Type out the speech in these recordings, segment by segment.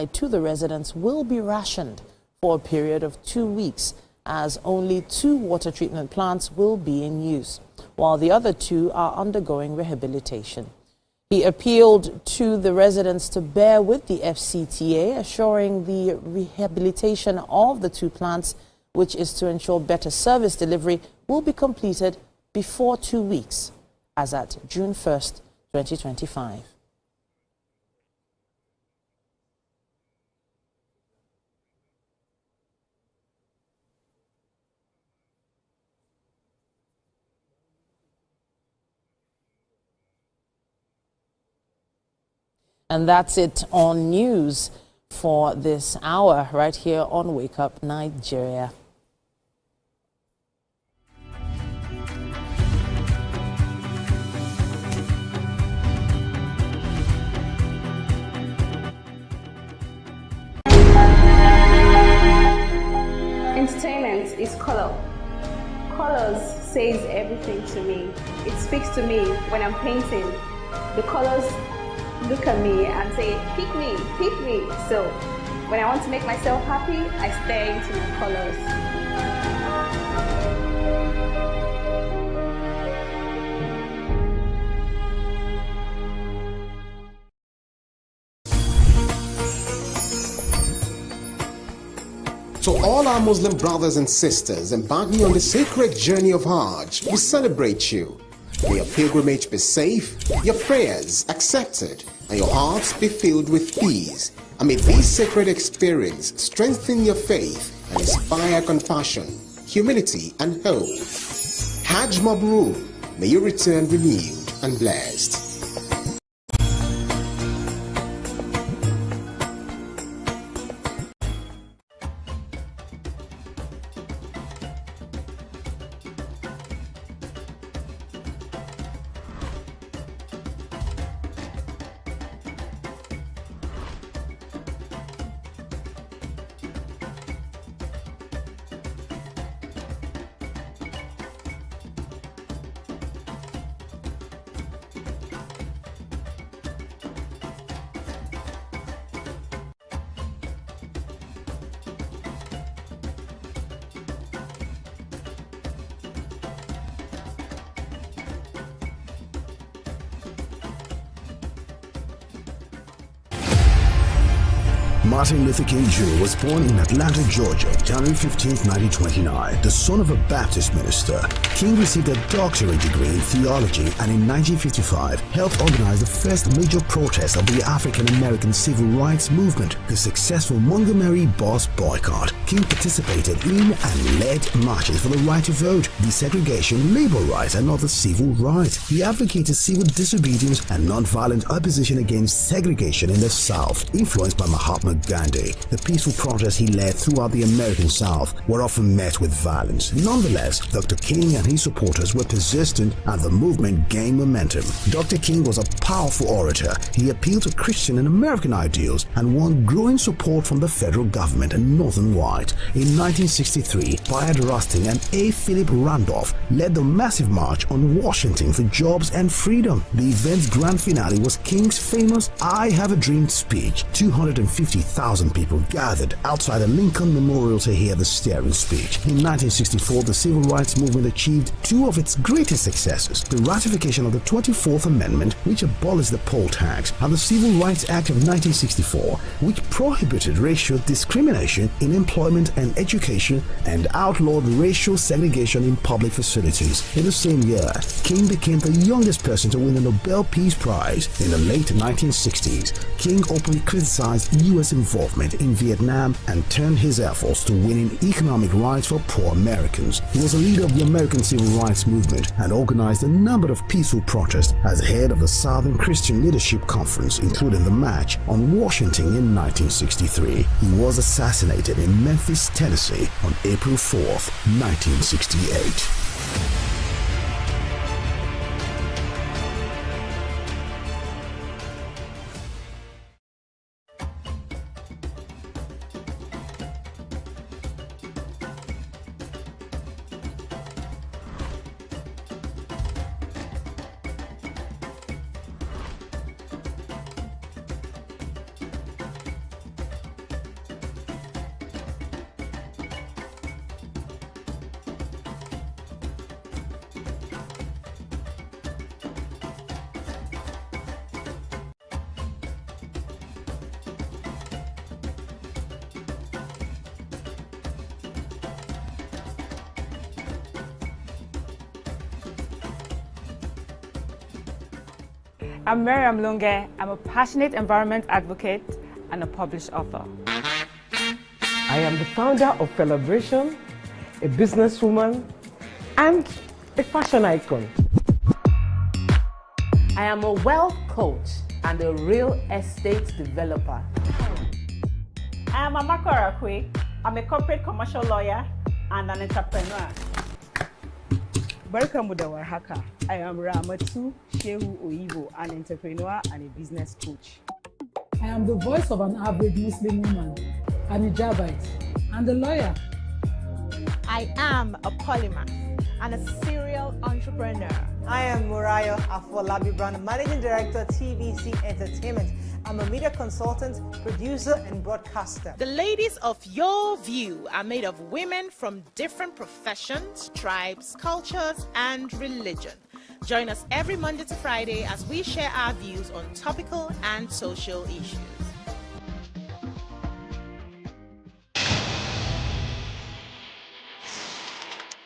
to the residents will be rationed for a period of 2 weeks, as only 2 water treatment plants will be in use, while the other 2 are undergoing rehabilitation. He appealed to the residents to bear with the FCTA, assuring the rehabilitation of the 2 plants, which is to ensure better service delivery, will be completed before 2 weeks, as at June 1st, 2025. And that's it on news for this hour, right here on Wake Up Nigeria. Entertainment is color. Colors says everything to me. It speaks to me when I'm painting. The colors look at me and say, pick me, pick me. So when I want to make myself happy, I stare into my colors. To all our Muslim brothers and sisters embarking on the sacred journey of Hajj, we celebrate you. May your pilgrimage be safe, your prayers accepted, and your hearts be filled with peace. And may this sacred experience strengthen your faith and inspire compassion, humility, and hope. Hajj Mabrur, may you return renewed and blessed. Martin Luther King Jr. was born in Atlanta, Georgia, January 15, 1929. The son of a Baptist minister, King received a doctorate degree in theology and in 1955 helped organize the first major protest of the African American civil rights movement, the successful Montgomery bus boycott. King participated in and led marches for the right to vote, desegregation, labor rights, and other civil rights. He advocated civil disobedience and nonviolent opposition against segregation in the South, influenced by Mahatma Gandhi. The peaceful protests he led throughout the American South were often met with violence. Nonetheless, Dr. King and his supporters were persistent and the movement gained momentum. Dr. King was a powerful orator. He appealed to Christian and American ideals and won growing support from the federal government and Northern White. In 1963, Bayard Rustin and A. Philip Randolph led the massive march on Washington for jobs and freedom. The event's grand finale was King's famous I Have a Dream speech. 250,000 people gathered outside the Lincoln Memorial to hear the stirring speech. In 1964, the civil rights movement achieved two of its greatest successes: the ratification of the 24th Amendment, which abolished the poll tax, and the Civil Rights Act of 1964, which prohibited racial discrimination in employment and education and outlawed racial segregation in public facilities. In the same year, King became the youngest person to win the Nobel Peace Prize. In the late 1960s, King openly criticized U.S. involvement in Vietnam and turned his efforts to winning economic rights for poor Americans. He was a leader of the American Civil Rights Movement and organized a number of peaceful protests as head of the Southern Christian Leadership Conference, including the March on Washington in 1963. He was assassinated in Memphis, Tennessee on April 4th, 1968. I'm Miriam Lunge. I'm a passionate environment advocate and a published author. I am the founder of Celebration, a businesswoman, and a fashion icon. I am a wealth coach and a real estate developer. I am Amako Arakwe. I'm a corporate commercial lawyer and an entrepreneur. Barkamu da warhaka. I am Ramatu Shehu Oyibo, an entrepreneur and a business coach. I am the voice of an average Muslim woman, an hijabite, and a lawyer. I am a polymath and a serial entrepreneur. I am Murayo Afolabi Brown, Managing Director, TVC Entertainment. I'm a media consultant, producer, and broadcaster. The ladies of Your View are made of women from different professions, tribes, cultures, and religion. Join us every Monday to Friday as we share our views on topical and social issues.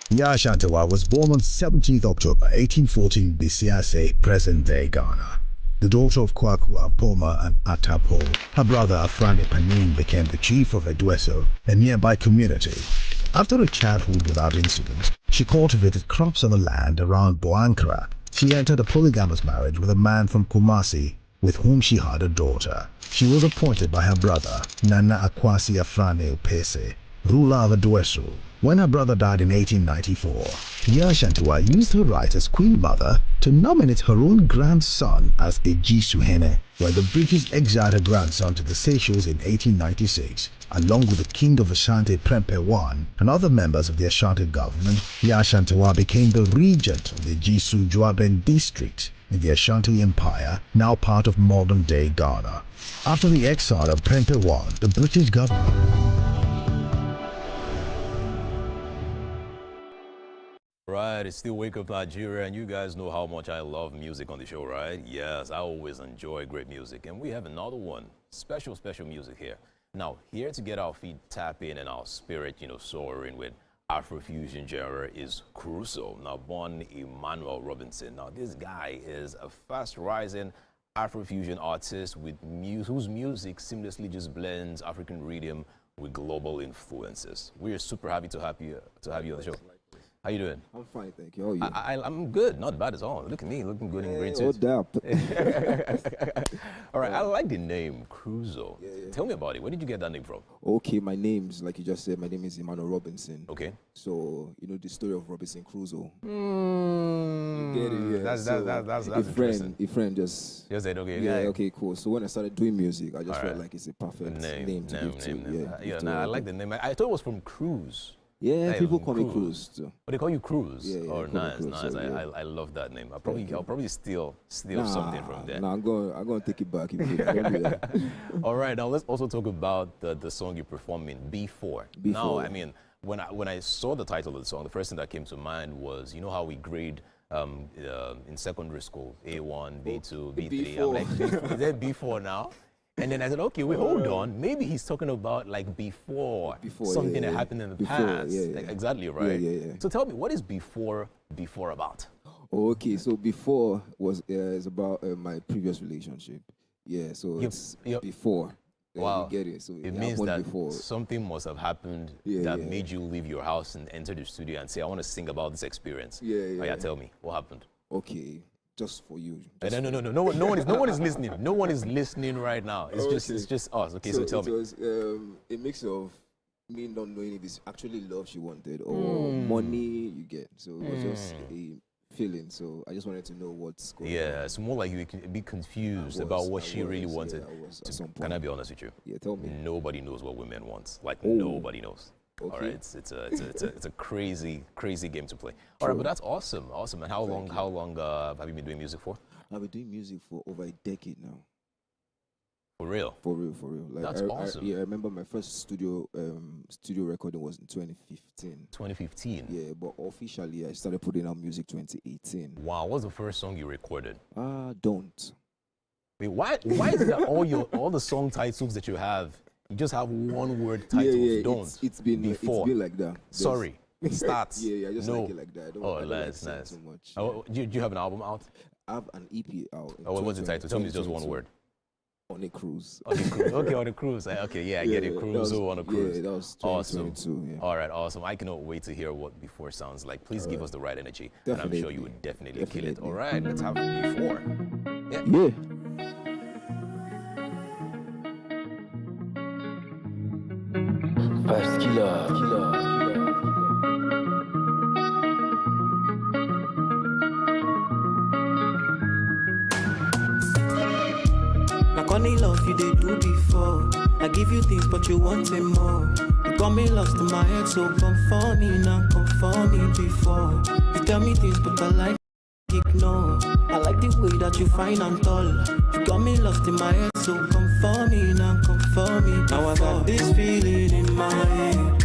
Yaa Ashantewa was born on 17th October 1814 Bisiase, present-day Ghana. The daughter of Kwaku Apoma and Atapo, her brother Afrani Panin became the chief of Edweso, a nearby community. After a childhood without incident, she cultivated crops on the land around Boankra. She entered a polygamous marriage with a man from Kumasi, with whom she had a daughter. She was appointed by her brother, Nana Akwasi Afrani Opese, ruler of Edweso. When her brother died in 1894, Yaa Ashantewa used her right as Queen Mother to nominate her own grandson as Eji Suhene, when the British exiled her grandson to the Seychelles in 1896. Along with the King of Ashanti Prempeh I and other members of the Ashanti government, Yaa Ashantewa became the regent of the Jisu Juaben district in the Ashanti Empire, now part of modern-day Ghana. After the exile of Prempeh I, the British government... Right, it's still Wake Up Nigeria, and you guys know how much I love music on the show, right? Yes, I always enjoy great music, and we have another one, special music here. Now, here to get our feet tapping and our spirit, soaring with Afrofusion genre is Crusoe, now born Emmanuel Robinson. Now, this guy is a fast-rising Afrofusion artist with whose music seamlessly just blends African rhythm with global influences. We are super happy to have you on the show. How you doing? I'm fine, thank you. How are you? I'm good, not bad at all. Look at me, looking good in green suit. All right, I like the name Crusoe. Tell me about it. Where did you get that name from? Okay, my name's, like you just said, my name is Emmanuel Robinson. Okay. So, the story of Robinson Crusoe. You get it, yeah. That's interesting. A friend just said, okay. Yeah, okay, cool. So when I started doing music, I just felt like it's a perfect name to give to. Yeah, I like the name. I thought it was from Cruz. Yeah, people call me Cruz too. Oh, they call you Cruz? Yeah, oh, nice. So, yeah. I love that name. I'll probably steal something from there. No, I'm going to take it back. If you don't do that. All right, now let's also talk about the song you're performing, Before. Now, I mean, when I saw the title of the song, the first thing that came to mind was, how we grade in secondary school, A1, B2, B3. I'm like, is that B4 now? And then I said, okay, wait, hold on. Maybe he's talking about like before something that happened in the past. Like, exactly, right? Yeah. So tell me, what is before about? Okay, so before is about my previous relationship. Yeah, so it's before. Wow. You get it. So it means that something must have happened that made you leave your house and enter the studio and say, I want to sing about this experience. Yeah, tell me, what happened? Okay. Just for you. No. No one is listening. No one is listening right now. It's just us. Okay, so tell me. It was a mix of me not knowing if it's actually love she wanted or money you get. So it was just a feeling. So I just wanted to know what's going on. Yeah, it's more like you can be confused about what she really wanted. Can I be honest with you? Yeah, tell me. Nobody knows what women want. Like nobody knows. Okay. All right, it's a crazy game to play. All right, but that's awesome. And how long have you been doing music for? I've been doing music for over a decade now. For real? For real. Like, that's awesome. I remember my first studio recording was in 2015. 2015? Yeah, but officially I started putting out music 2018. Wow, what's the first song you recorded? Don't. Wait, why is that all the song titles that you have? You just have one word titles. Don't. It's been like that. Sorry. Starts. I just like it like that. I don't like nice. too much. Do you have an album out? I have an EP out. Oh, what's the title? Tell me it's just one word. On a cruise. On a cruise. Okay, on a cruise. Okay, yeah, I get it. Cruise on a cruise. Yeah, that was awesome. Yeah. All right, awesome. I cannot wait to hear what Before sounds like. Please give us the right energy, and I'm sure you would definitely kill it. All right, let's have Before. Yeah. First killer. Funny love you they do before. I give you things but you want it more. You got me lost in my head, so come for me now, come for me before. You tell me things but I like ignore. I like the way that you fine and tall. You got me lost in my head, so come for me now, come for me before. Now I got this feeling in my head,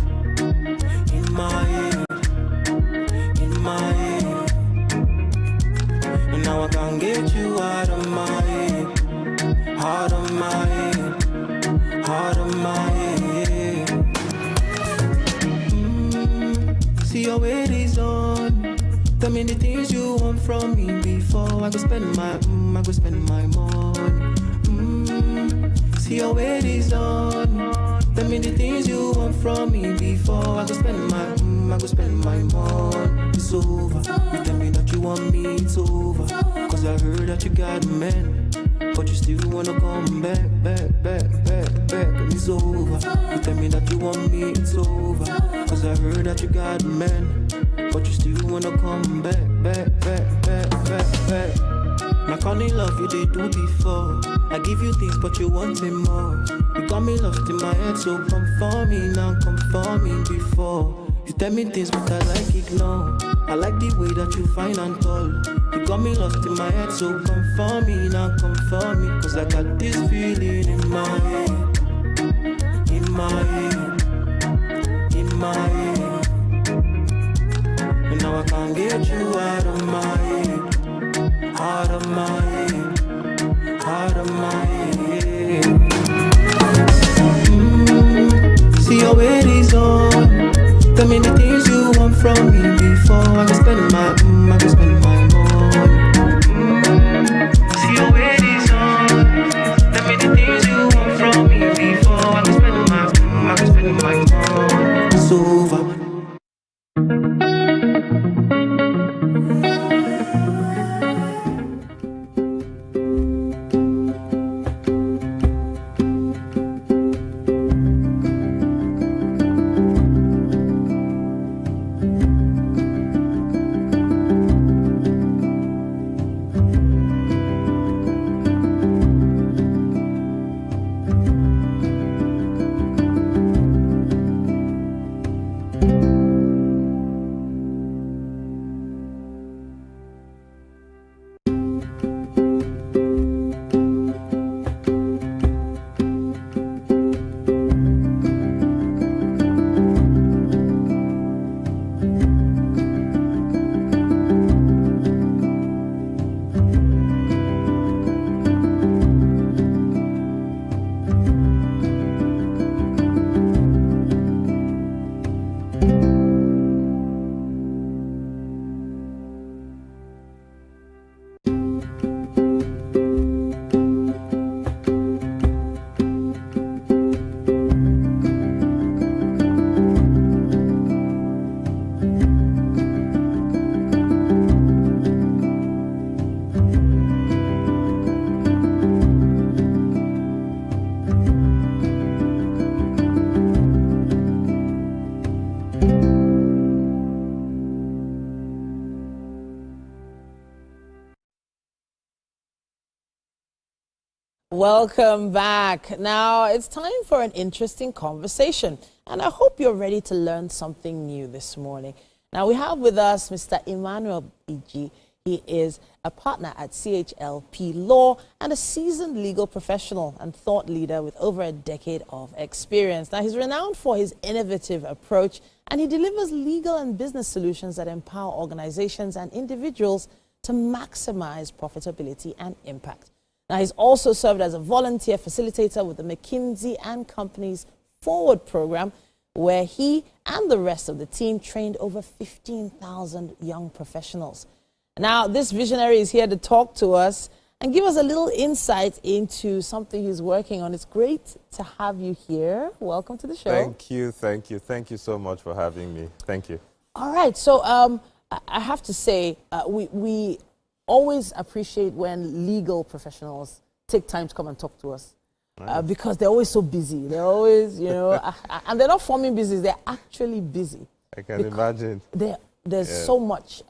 in my head, in my head. And now I can't get you out of my head. Heart of my head, heart of my head. See your weight is on. Tell me the things you want from me before I go spend my money. See your weight is on. Tell me the things you want from me before I go spend my money. It's over. You tell me that you want me, it's over. Cause I heard that you got a man. But you still wanna come back, and it's over. You tell me that you want me, it's over. Cause I heard that you got a man. But you still wanna come back. Like only love you they do before. I give you things but you want it more. You got me lost in my head, so come for me now, come for me before. You tell me things but I like ignore. I like the way that you fine and tall. You got me lost in my head, so come for me now, come for me. Cause I got this feeling in my head, in my head, in my head. And now I can't get you out of my head, out of my head, out of my head. See your weight is on. Tell me the things you want from me before I can spend my money. See your weight is on. Tell me the things you want from me before I can spend my money. It's over. Welcome back. Now it's time for an interesting conversation, and I hope you're ready to learn something new this morning. Now we have with us Mr. Emmanuel Iji. He is a partner at CHLP Law and a seasoned legal professional and thought leader with over a decade of experience. Now he's renowned for his innovative approach, and he delivers legal and business solutions that empower organizations and individuals to maximize profitability and impact. Now, he's also served as a volunteer facilitator with the McKinsey & Company's Forward program, where he and the rest of the team trained over 15,000 young professionals. Now, this visionary is here to talk to us and give us a little insight into something he's working on. It's great to have you here. Welcome to the show. Thank you, thank you. Thank you so much for having me. Thank you. All right, so I have to say, we always appreciate when legal professionals take time to come and talk to us. Nice. Because they're always so busy. They're always, you know, and they're not forming business, they're actually busy. I can imagine. There's so much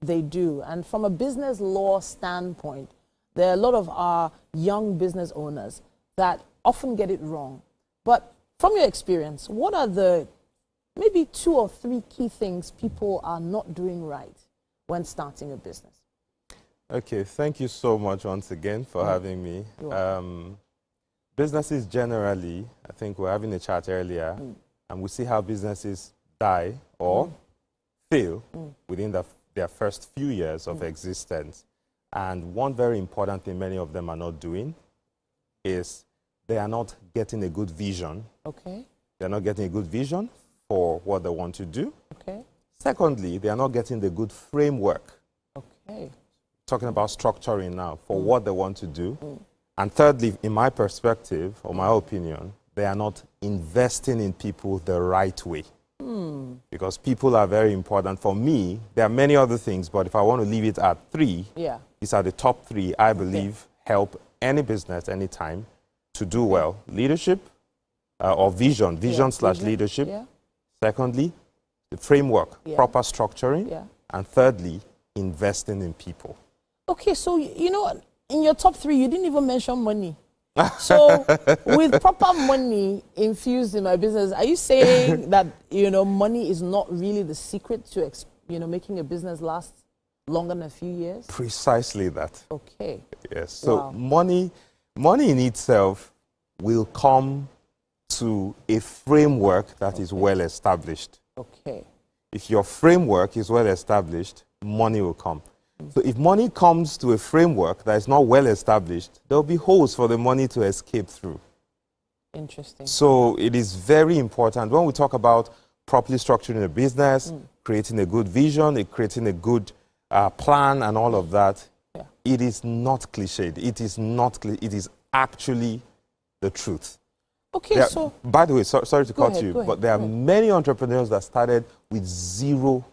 they do. And from a business law standpoint, there are a lot of our young business owners that often get it wrong. But from your experience, what are the maybe 2 or 3 key things people are not doing right when starting a business? Okay, thank you so much once again for having me. Businesses generally, I think we're having a chat earlier, and we see how businesses die or fail within their first few years of existence. And one very important thing many of them are not doing is they are not getting a good vision. Okay. They're not getting a good vision for what they want to do. Okay. Secondly, they are not getting the good framework. Okay. Talking about structuring now for what they want to do. And thirdly, in my perspective, or my opinion, they are not investing in people the right way. Because people are very important. For me, there are many other things, but if I want to leave it at 3, these are the top 3 I believe help any business anytime to do well. Leadership or vision slash leadership. Secondly, the framework, proper structuring. And thirdly, investing in people. Okay, so, you know, in your top 3, you didn't even mention money. So, with proper money infused in my business, are you saying that, you know, money is not really the secret to, you know, making a business last longer than a few years? Precisely that. Okay. Yes. So, money in itself will come to a framework that is well established. Okay. If your framework is well established, money will come. So if money comes to a framework that is not well established, there will be holes for the money to escape through. Interesting. So it is very important when we talk about properly structuring a business, creating a good vision, creating a good plan and all of that, it is not cliched. It is not it is actually the truth. Okay, so... By the way, sorry to cut you, go ahead, but there are many entrepreneurs that started with zero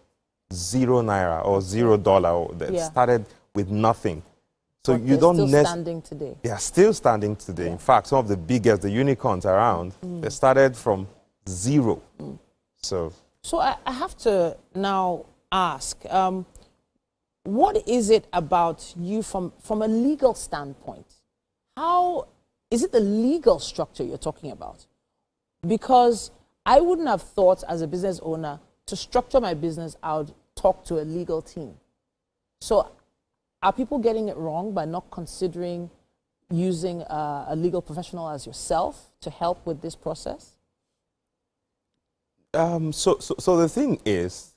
naira or $0 or that started with nothing. So but you don't still standing today. They are still standing today. In fact, some of the biggest, the unicorns around, they started from 0. So I have to now ask, what is it about you from a legal standpoint? How is it the legal structure you're talking about? Because I wouldn't have thought as a business owner to structure my business, I would talk to a legal team. So are people getting it wrong by not considering using a legal professional as yourself to help with this process? So the thing is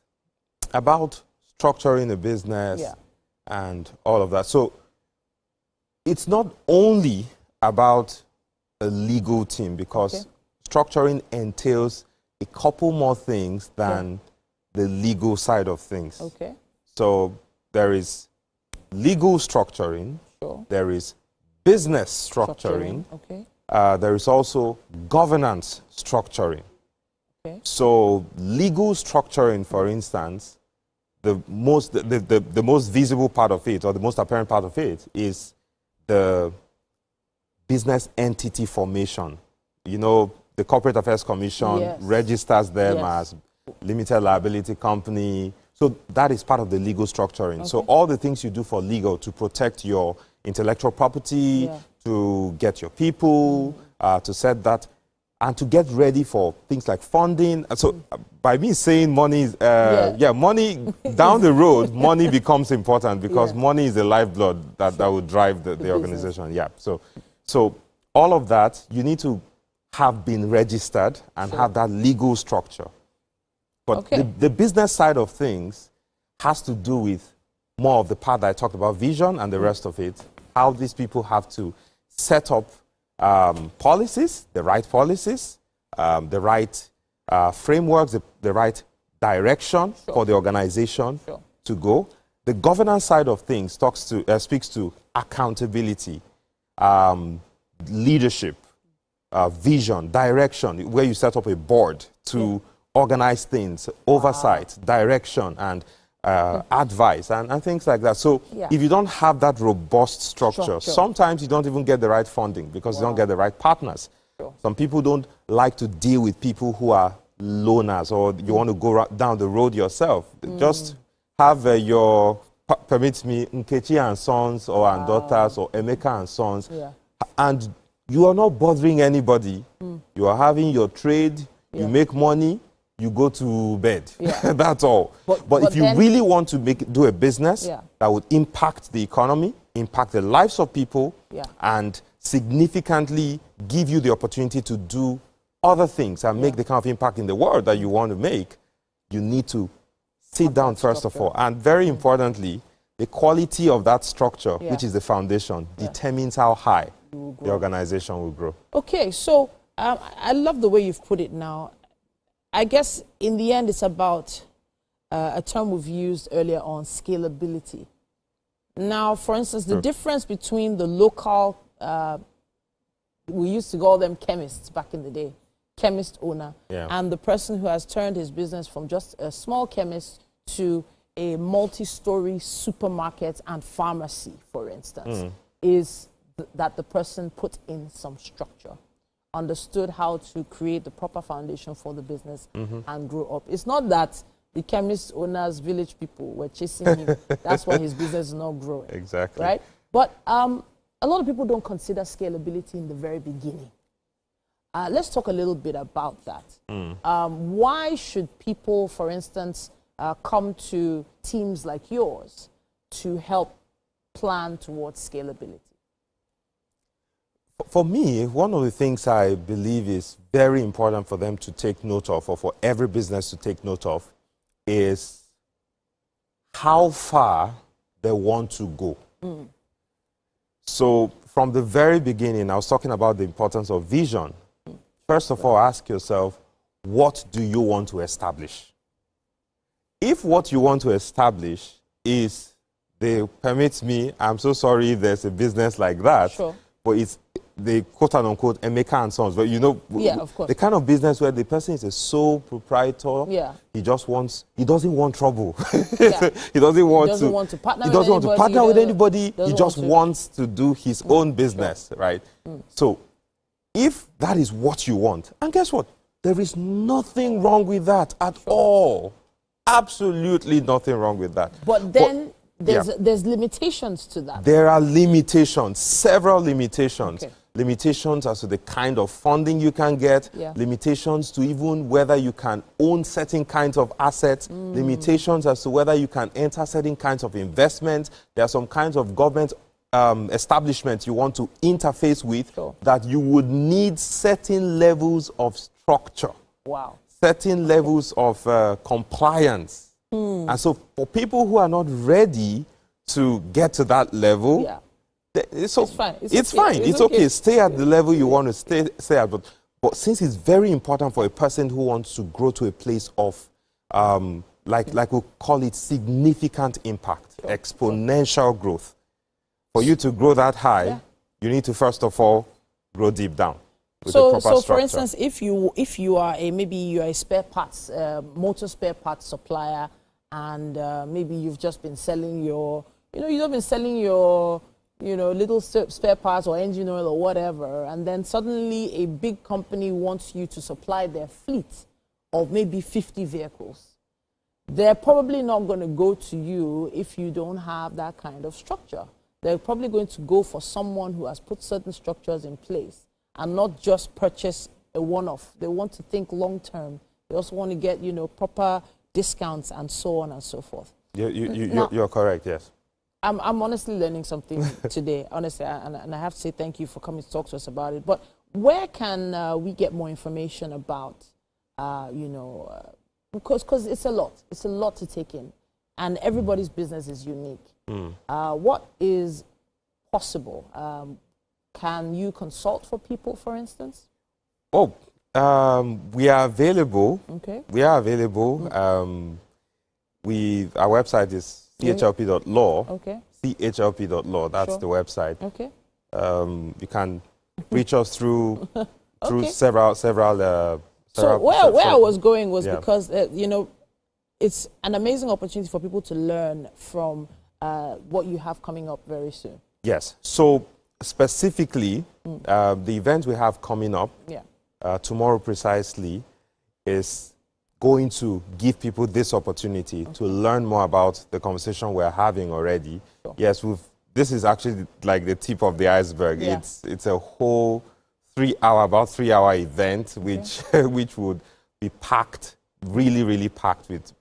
about structuring a business and all of that. So it's not only about a legal team because structuring entails a couple more things than the legal side of things. Okay. So there is legal structuring, there is business structuring, there is also governance structuring. Okay. So legal structuring, for instance, the most visible part of it, or the most apparent part of it, is the business entity formation. You know, the Corporate Affairs Commission registers them as limited liability company. So that is part of the legal structuring. So all the things you do for legal to protect your intellectual property, to get your people, to set that, and to get ready for things like funding. So by me saying money, money down the road, money becomes important because money is the lifeblood that will drive the organization. Yeah. So all of that, you need to have been registered and have that legal structure. But the business side of things has to do with more of the part that I talked about, vision and the rest of it, how these people have to set up policies, the right frameworks, the right direction for the organization to go. The governance side of things speaks to accountability, leadership, vision, direction, where you set up a board to organize things, oversight, direction, and advice, and things like that. So if you don't have that robust structure, sometimes you don't even get the right funding because you don't get the right partners. Some people don't like to deal with people who are loners, or you want to go down the road yourself. Just have permit me, Nkechi and Sons, or and Daughters, or Emeka and Sons, and you are not bothering anybody. You are having your trade, you make money, you go to bed. That's all. But if you really want to do a business that would impact the economy, impact the lives of people, and significantly give you the opportunity to do other things and make the kind of impact in the world that you want to make, you need to sit down first of all. And very importantly, the quality of that structure, which is the foundation, determines how high the organization will grow. Okay, so I love the way you've put it now. I guess in the end, it's about a term we've used earlier on, scalability. Now, for instance, the difference between the local, we used to call them chemists back in the day, chemist owner, and the person who has turned his business from just a small chemist to a multi-story supermarket and pharmacy, for instance, is that the person put in some structure, understood how to create the proper foundation for the business and grow up. It's not that the chemist owner's village people were chasing him. That's why his business is not growing. Exactly. Right? But a lot of people don't consider scalability in the very beginning. Let's talk a little bit about that. Why should people, for instance, come to teams like yours to help plan towards scalability? For me, one of the things I believe is very important for them to take note of, or for every business to take note of, is how far they want to go. So from the very beginning, I was talking about the importance of vision. First of all, ask yourself, what do you want to establish? If what you want to establish is, permit me, I'm so sorry there's a business like that, but it's the quote-unquote Emeka and Sons, but you know, of course, the kind of business where the person is a sole proprietor, he doesn't want trouble. He doesn't want to partner with anybody. He just wants to do his own business, right? So if that is what you want, and guess what? There is nothing wrong with that at all. Absolutely nothing wrong with that. But then there's limitations to that. There are limitations, several limitations. Limitations as to the kind of funding you can get, limitations to even whether you can own certain kinds of assets, limitations as to whether you can enter certain kinds of investments. There are some kinds of government establishments you want to interface with that you would need certain levels of structure, certain levels of compliance. And so for people who are not ready to get to that level, it's fine. It's okay. Stay at the level you want to stay at. But since it's very important for a person who wants to grow to a place of, like we call it, significant impact, exponential growth, for you to grow that high, you need to first of all grow deep down. So for instance, if you are maybe you're a spare parts, motor spare parts supplier, and maybe you've just been selling your, little spare parts or engine oil or whatever, and then suddenly a big company wants you to supply their fleet of maybe 50 vehicles. They're probably not going to go to you if you don't have that kind of structure. They're probably going to go for someone who has put certain structures in place and not just purchase a one-off. They want to think long-term. They also want to get, proper discounts and so on and so forth. You're correct, yes. I'm honestly learning something today, honestly, and I have to say thank you for coming to talk to us about it. But where can we get more information about, because it's a lot to take in, and everybody's business is unique. What is possible? Can you consult for people, for instance? We are available. Okay. We are available. Our website is chlp.law. Okay. chlp.law, that's Sure. the website. Okay. You can reach us through Okay. several So where I was going was because, it's an amazing opportunity for people to learn from what you have coming up very soon. Yes. So specifically, the event we have coming up tomorrow precisely is going to give people this opportunity to learn more about the conversation we're having already. Sure. Yes, this is actually like the tip of the iceberg. Yeah. It's a whole about 3 hour event, which which would be packed, really packed with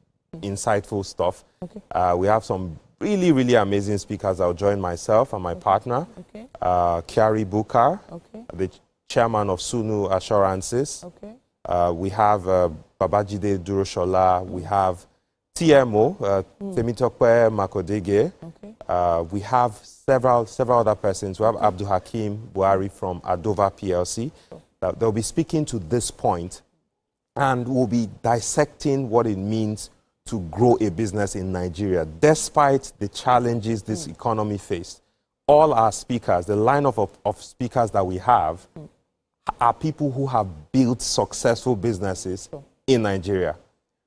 insightful stuff. Okay. We have some really amazing speakers that will join myself and my partner, Kiari Bukar, the chairman of Sunu Assurances. Okay. We have Babajide Duroshola. We have TMO, Temitokwe Makodege. Okay. We have several other persons. We have Abdul Hakim Buhari from Adova PLC. They'll be speaking to this point, and we'll be dissecting what it means to grow a business in Nigeria, despite the challenges this economy faced. All our speakers, the lineup of speakers that we have, are people who have built successful businesses in Nigeria.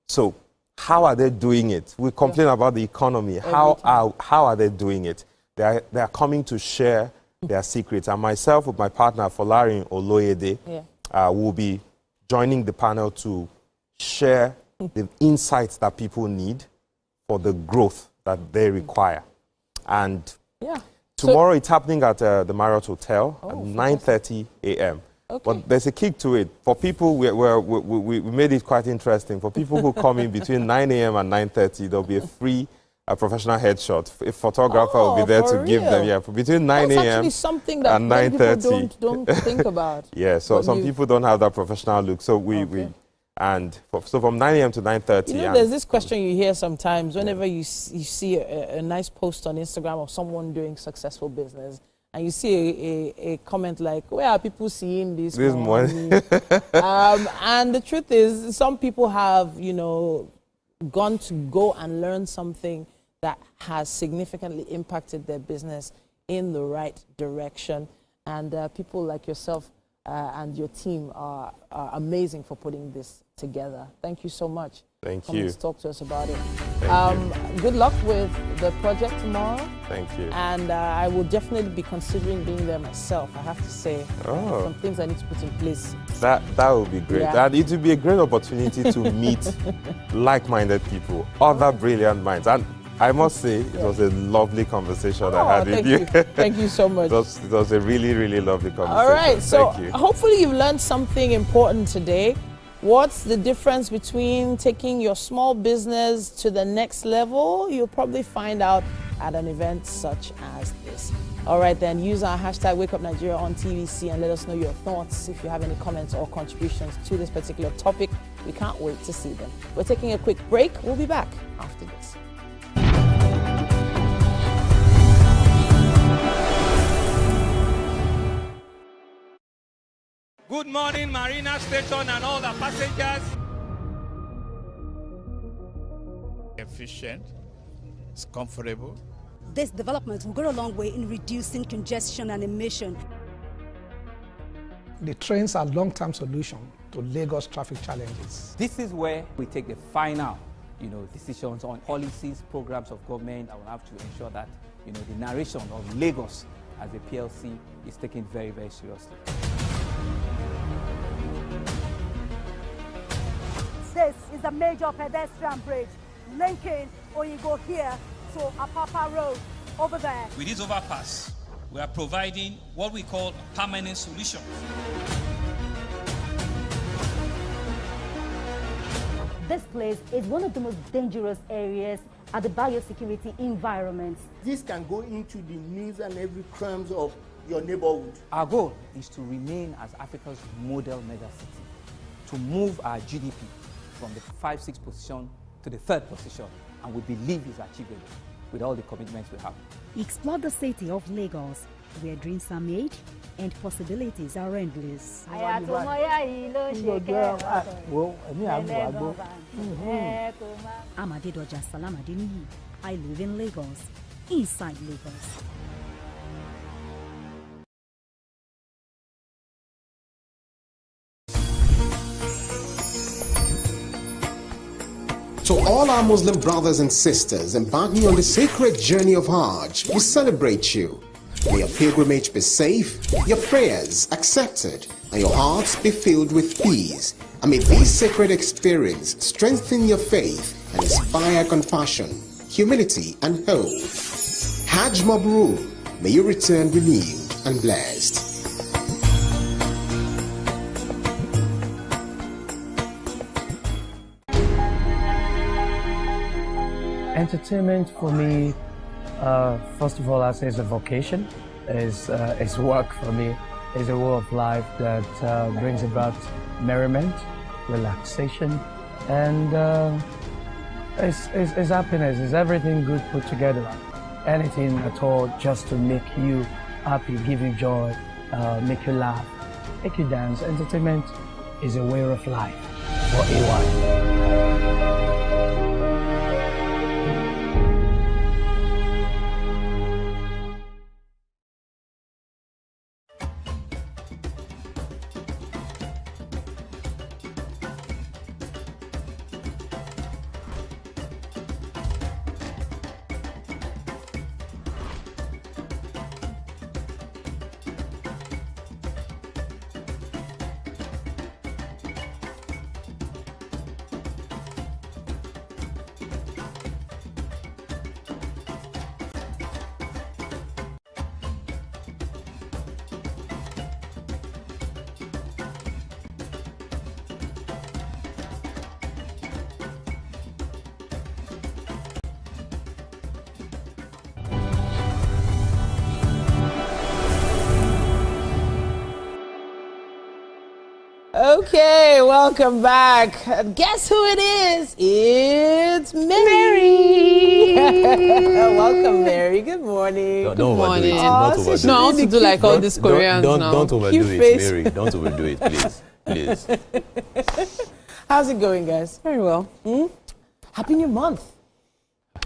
So how are they doing it? We complain about the economy. How are they doing it? They are coming to share their secrets. And myself with my partner, Folarin Oloyede, will be joining the panel to share the insights that people need for the growth that they require. And tomorrow it's happening at the Marriott Hotel at 9:30 a.m. Okay. But there's a kick to it. For people, we made it quite interesting. For people who come in between 9 a.m. and 9:30, there'll be a free professional headshot. A photographer will be there to give them. Yeah, between 9 a.m. actually something that and many 9:30. people don't think about. Yeah, so some people don't have that professional look. So so from 9 a.m. to 9:30. There's this question you hear sometimes whenever you see a nice post on Instagram of someone doing successful business, and you see a comment like, where are people seeing this money? And the truth is, some people have, gone to go and learn something that has significantly impacted their business in the right direction. And people like yourself and your team are amazing for putting this together. Thank you so much. Thank Coming you. to talk to us about it. Thank you. Good luck with the project tomorrow. Thank you. And I will definitely be considering being there myself. I have to say, some things I need to put in place. That would be great. Yeah. And it would be a great opportunity to meet like-minded people, other brilliant minds. And I must say, it was a lovely conversation I had with you. Thank you so much. It was a really lovely conversation. All right, so Thank you. hopefully you've learned something important today. What's the difference between taking your small business to the next level? You'll probably find out at an event such as this. All right, then use our hashtag WakeUpNigeria on TVC and let us know your thoughts. If you have any comments or contributions to this particular topic, we can't wait to see them. We're taking a quick break. We'll be back after this. Good morning, Marina Station and all the passengers. Efficient, it's comfortable. This development will go a long way in reducing congestion and emission. The trains are a long-term solution to Lagos traffic challenges. This is where we take the final, decisions on policies, programs of government. I will have to ensure that, the narration of Lagos as a PLC is taken very, very seriously. This is a major pedestrian bridge linking Oyigo here to Apapa Road over there. With this overpass, we are providing what we call a permanent solution. This place is one of the most dangerous areas at the biosecurity environment. This can go into the news and every crumbs of your neighborhood. Our goal is to remain as Africa's model megacity, to move our GDP from the 5-6 position to the 3rd position, and we believe it's achievable with all the commitments we have. Explore the city of Lagos, where dreams are made and possibilities are endless. Amadedoja Salamadini. I live in Lagos, inside Lagos. To all our Muslim brothers and sisters embarking on the sacred journey of Hajj, we celebrate you. May your pilgrimage be safe, your prayers accepted, and your hearts be filled with peace. And may this sacred experience strengthen your faith and inspire compassion, humility, and hope. Hajj Mabrur, may you return renewed and blessed. Entertainment for me, first of all, I say it's a vocation, it's work for me, it's a way of life that brings about merriment, relaxation, and it's happiness, it's everything good put together. Anything at all just to make you happy, give you joy, make you laugh, make you dance. Entertainment is a way of life for AY. Okay, welcome back. Guess who it is? It's Mary. Welcome, Mary. Good morning. Don't overdo it. Oh, Don't overdo it. no, I want to do like all Don't- these don't- Koreans don't, now. Don't overdo Cute it, face. Mary. Don't overdo it, please. Please. How's it going, guys? Very well. Happy New Month.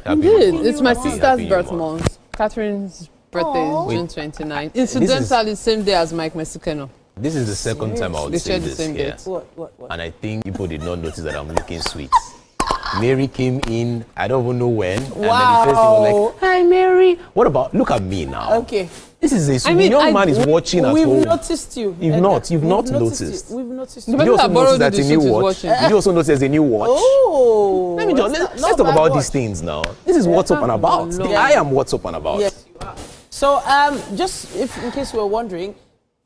Indeed. Happy It's New my Month. sister's Happy New birth Month. month. Catherine's birthday Aw. is June Wait. 29th. This Incidentally, the same day as Mike Mexicano. This is the second time I would They say share the this same here. date. What? And I think people did not notice that I'm looking sweet. Mary came in, I don't even know when. And then the first thing was like, hi, Mary. What about, look at me now. Okay. This is a young man is watching at We've home. noticed you. You've not noticed. We've noticed Did you. you also notice that a new watch? Did you also notice there's a new watch? Oh. Let me just, let's talk about these things now. This is what's up and about. I am what's up and about. Yes, you are. So, just if in case you were wondering,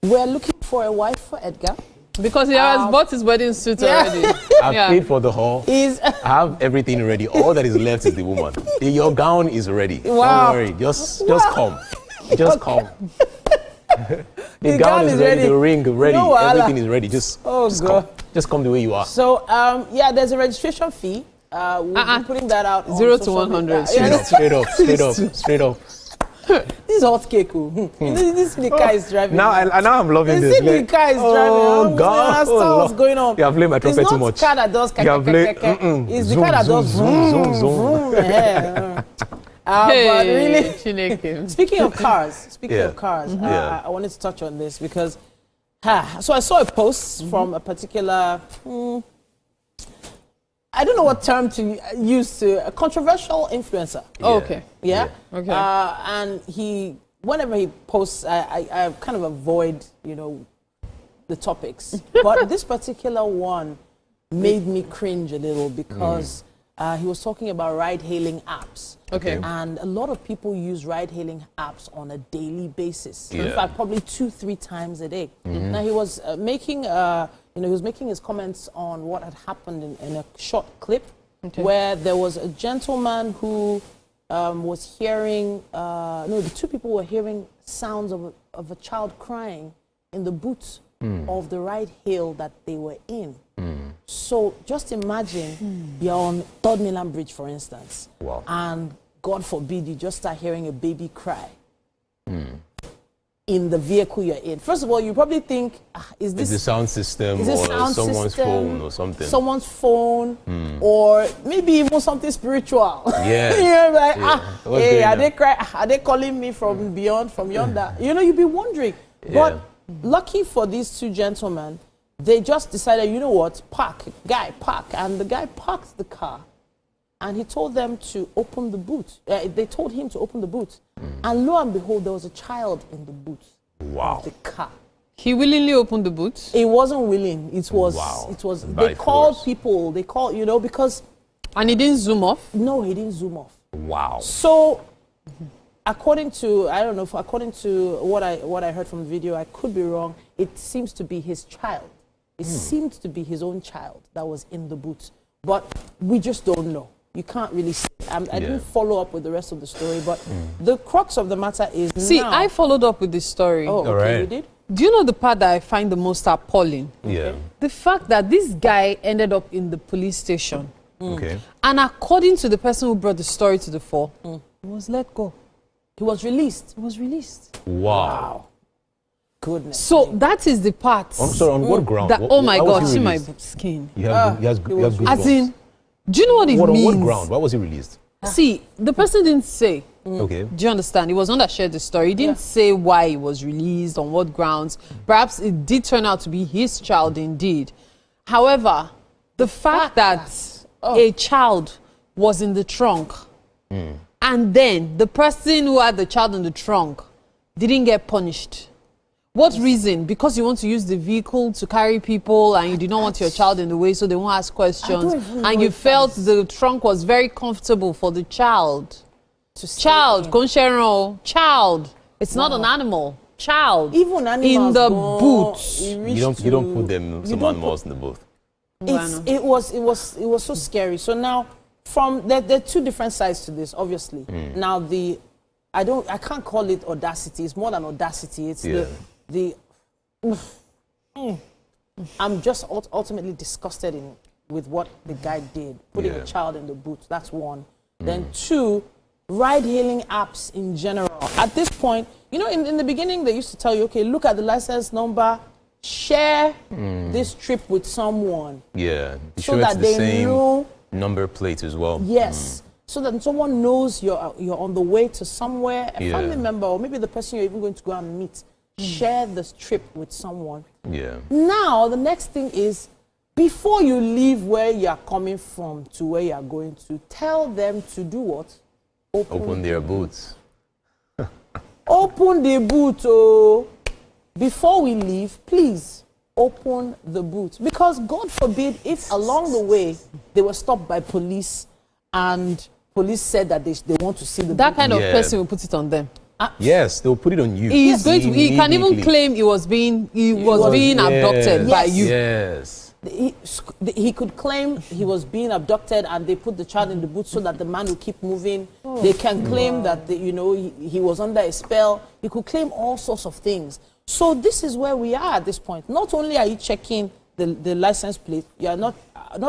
we're looking for a wife for Edgar. Because he has bought his wedding suit already. I've paid for the hall. Is I have everything ready. All that is left is the woman. Your gown is ready. Wow. Don't worry. Just come. Just come. The The gown is ready. The ring ready. No wahala. Everything is ready. Just come. Just come the way you are. So, yeah, there's a registration fee. We'll be putting that out. 0 to 100. Straight up. This is hot cake. This the car is driving. Now I'm loving this. The car is driving. Oh God! What's going on? You have played my trumpet it's too not much. The car that does It's the car that does zoom. But really, speaking of cars, I wanted to touch on this because, so I saw a post from a particular, I don't know what term to use, a controversial influencer. Oh, okay. Yeah. Okay. And whenever he posts, I kind of avoid, the topics. But this particular one made me cringe a little because he was talking about ride-hailing apps. Okay. And a lot of people use ride-hailing apps on a daily basis. Yeah. In fact, probably 2-3 times a day. Now he was making his comments on what had happened in a short clip where there was a gentleman who was hearing, the two people were hearing sounds of a child crying in the boot of the ride-hail that they were in. So just imagine you're on 3rd Mainland Bridge, for instance, and God forbid you just start hearing a baby cry. in the vehicle you're in. First of all, you probably think, is this the sound system or someone's phone or something? Someone's phone, or maybe even something spiritual. Yeah. You're like, hey, on? are they calling me from beyond, from yonder? You know, you'd be wondering. But lucky for these two gentlemen, they just decided, you know what, park. And the guy parked the car. And he told them to open the boot. They told him to open the boot. And lo and behold, there was a child in the boot of the car. He willingly opened the boot? It wasn't willing. It was, they called people, you know, because... And he didn't zoom off? No, he didn't zoom off. Wow. So, according to, I don't know, according to what I heard from the video, I could be wrong, it seems to be his child. It seemed to be his own child that was in the boot. But we just don't know. You can't really say. I didn't follow up with the rest of the story, but the crux of the matter is now... I followed up with this story. Oh, okay, you did? Do you know the part that I find the most appalling? Yeah. The fact that this guy ended up in the police station. Okay. And according to the person who brought the story to the fore, he was let go. He was released. He was released. Wow. Goodness. So that is the part. I'm sorry, on what ground? Oh my God, see my skin. He has good As in, do you know what it means? On what ground? Why was he released? See, the person didn't say. Okay. Do you understand? He was not that shared the story. He didn't say why he was released, on what grounds. Perhaps it did turn out to be his child indeed. However, the fact that a child was in the trunk and then the person who had the child in the trunk didn't get punished. What reason? Because you want to use the vehicle to carry people and you do not want your child in the way so they won't ask questions. And you felt the trunk was very comfortable for the child. Child. It's not an animal. Child. Even animals in the boot. You don't put them some animals in the boot. It was so scary. So now there are two different sides to this, obviously. Now I can't call it audacity. It's more than audacity. It's I'm just ultimately disgusted with what the guy did, putting a child in the boot. That's one. Then two, ride-hailing apps in general. At this point, you know, in the beginning, they used to tell you, okay, look at the license number, share this trip with someone. Yeah, so that they know number plate as well. Yes. So that someone knows you're on the way to somewhere, a family member, or maybe the person you're even going to go and meet. Share this trip with someone. Yeah. Now, the next thing is, before you leave where you're coming from to where you're going to, tell them to do what? Open their boots. Open the boot, oh. Before we leave, please, open the boot. Because God forbid if along the way they were stopped by police and police said that they want to see the that kind of person will put it on them. Yes, they'll put it on you. He can even claim he was being abducted by you. Yes. He could claim he was being abducted and they put the child in the boot so that the man will keep moving. They can claim that he was under a spell. He could claim all sorts of things. So this is where we are at this point. Not only are you checking the license plate, you are not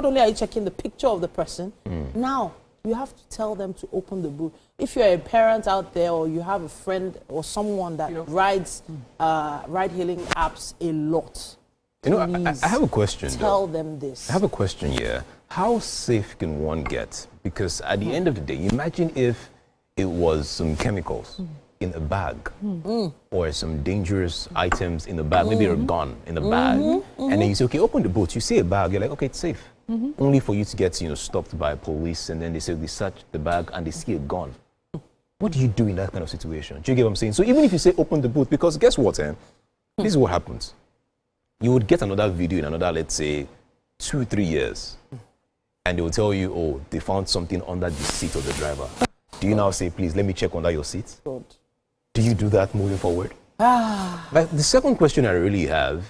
only are you checking the picture of the person, now you have to tell them to open the boot. If you're a parent out there or you have a friend or someone that rides ride-hailing apps a lot, you know, I have a question. Tell them this. I have a question here. How safe can one get? Because at the end of the day, imagine if it was some chemicals in a bag or some dangerous items in the bag, maybe a gun in the bag, and then you say, okay, open the boot. You see a bag, you're like, okay, it's safe. Only for you to get, stopped by police, and then they say they search the bag and they see a gun. What do you do in that kind of situation? Do you get what I'm saying? So even if you say open the boot, because guess what, this is what happens. You would get another video in another, let's say, 2-3 years, and they will tell you, oh, they found something under the seat of the driver. Do you now say, please, let me check under your seat? God. Do you do that moving forward? But the second question I really have,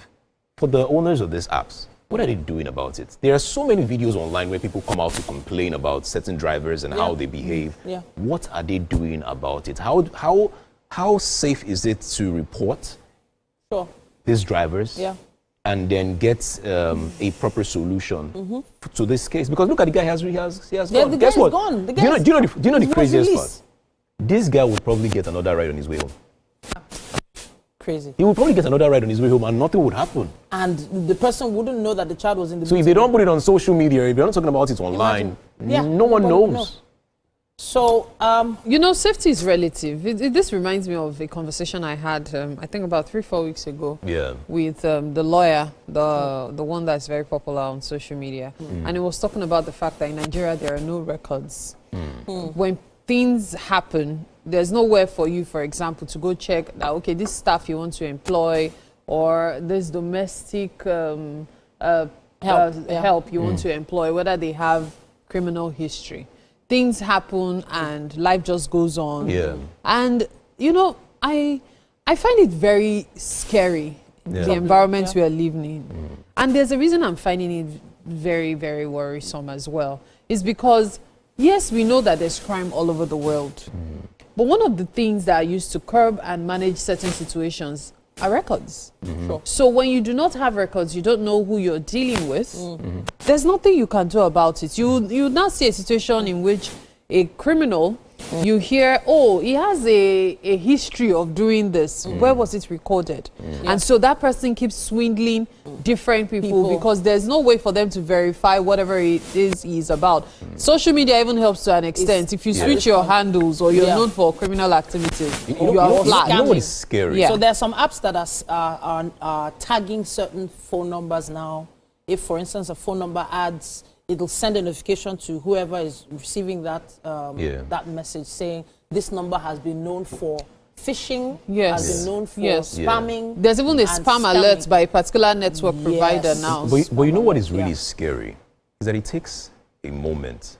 for the owners of these apps, what are they doing about it? There are so many videos online where people come out to complain about certain drivers and how they behave. What are they doing about it? How safe is it to report these drivers and then get a proper solution to this case? Because look at the guy, he has gone. Guess what? Gone. Do you know the craziest part? This guy will probably get another ride on his way home. Crazy. He would probably get another ride on his way home and nothing would happen. And the person wouldn't know that the child was in the So if they don't put it on social media, if you're not talking about it online, no one knows. So, you know, safety is relative. This reminds me of a conversation I had, I think about 3-4 weeks ago, with the lawyer, the one that's very popular on social media. And he was talking about the fact that in Nigeria, there are no records. When things happen, there's nowhere for you, for example, to go check that, okay, this staff you want to employ, or this domestic help you want to employ, whether they have criminal history. Things happen and life just goes on. And, you know, I find it very scary, the environment we are living in. And there's a reason I'm finding it very, very worrisome as well. It's because, yes, we know that there's crime all over the world. But one of the things that are used to curb and manage certain situations are records. So when you do not have records, you don't know who you're dealing with. There's nothing you can do about it. You would not see a situation in which a criminal, you hear, oh, he has a history of doing this. Where was it recorded? And so that person keeps swindling different people because there's no way for them to verify whatever it is he's about. Social media even helps to an extent. If you switch your handles or you're known for criminal activities, you are flagged. You know what is scary? So there are some apps that are tagging certain phone numbers now. If, for instance, a phone number adds, it'll send a notification to whoever is receiving that that message saying this number has been known for phishing, has been known for spamming. There's even a spam alert by a particular network provider now. But you know what is really scary? Is that it takes a moment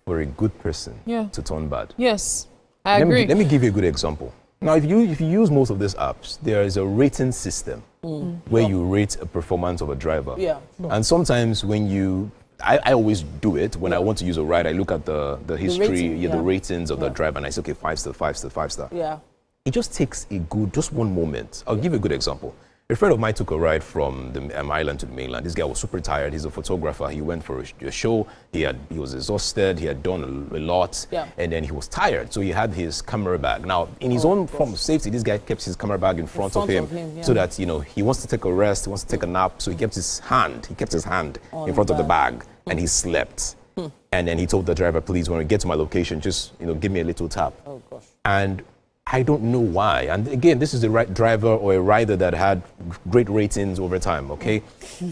for a good person to turn bad. Yes, I agree. Let me give you a good example. Now, if you use most of these apps, there is a rating system where you rate a performance of a driver. And sometimes when you I always do it when I want to use a ride. I look at the history, the ratings of the driver, and I say, okay, 5 star, 5 star, 5 star. It just takes just one moment. I'll give you a good example. A friend of mine took a ride from the island to the mainland. This guy was super tired. He's a photographer. He went for a show. He was exhausted. He had done a lot, and then he was tired. So he had his camera bag. Now, in his own form of safety, this guy kept his camera bag in front of him so that he wants to take a rest. He wants to take a nap. So he kept his hand. In front of the bag, and he slept. And then he told the driver, "Please, when we get to my location, just give me a little tap." Oh gosh. And I don't know why. And again, this is a driver or a rider that had great ratings over time, okay?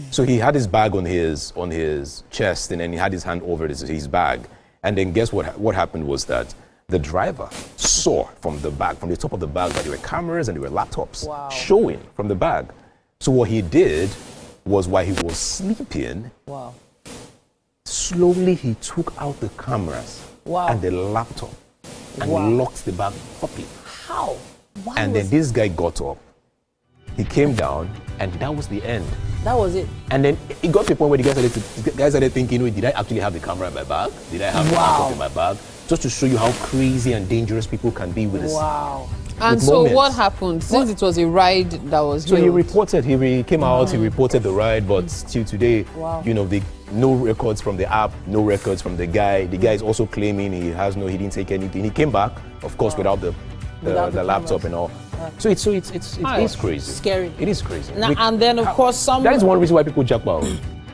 So he had his bag on his chest, and then he had his hand over his bag. And then guess what happened was that the driver saw from the top of the bag, that there were cameras and there were laptops showing from the bag. So what he did was, while he was sleeping, slowly he took out the cameras and the laptop and locked the bag properly. How? And then this guy got up, he came down, and that was the end. That was it. And then it got to a point where the guys started thinking, did I actually have the camera in my bag? Did I have the laptop in my bag? Just to show you how crazy and dangerous people can be with this. And so moments. What happened? Since it was a ride that was he reported, he came out, he reported the ride, but still today, no records from the app, no records from the guy. The guy is also claiming he didn't take anything. He came back, of course, without the laptop and all. So it's crazy. Scary. It is crazy. Now, and then of course that is one reason why people jack out.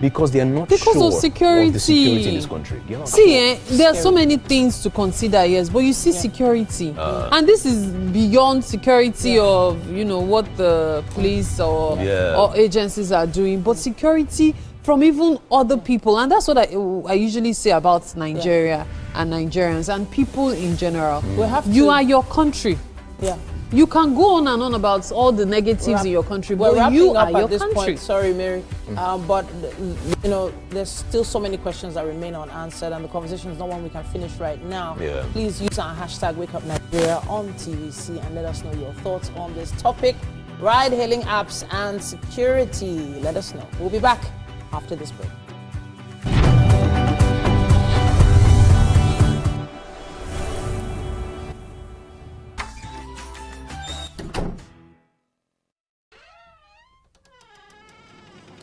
Because they are not sure of security. The security in this country. There are so many things to consider, yes, but you see security. And this is beyond security of, what the police or agencies are doing, but security from even other people. And that's what I usually say about Nigeria and Nigerians and people in general. You are your country. You can go on and on about all the negatives in your country, but you are your country. Point. Sorry, Mary, but there's still so many questions that remain unanswered, and the conversation is not one we can finish right now. Please use our hashtag #WakeUpNigeria on TVC and let us know your thoughts on this topic: ride-hailing apps and security. Let us know. We'll be back after this break.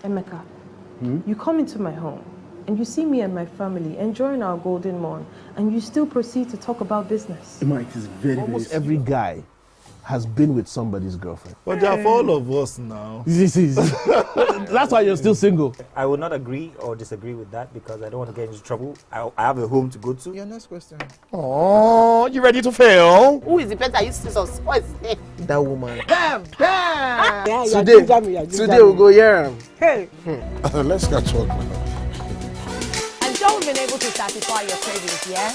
Emeka, you come into my home and you see me and my family enjoying our golden morn, and you still proceed to talk about business. Emma, it is very, almost every guy has been with somebody's girlfriend. But they are for all of us now. That's why you're still single. I would not agree or disagree with that because I don't want to get into trouble. I have a home to go to. Your next question. Oh, you ready to fail? Who is the person you see some spoils? That woman. Damn! Yeah, Today we'll go here. Hey. Let's catch up. I'm sure we've been able to satisfy your cravings, yeah?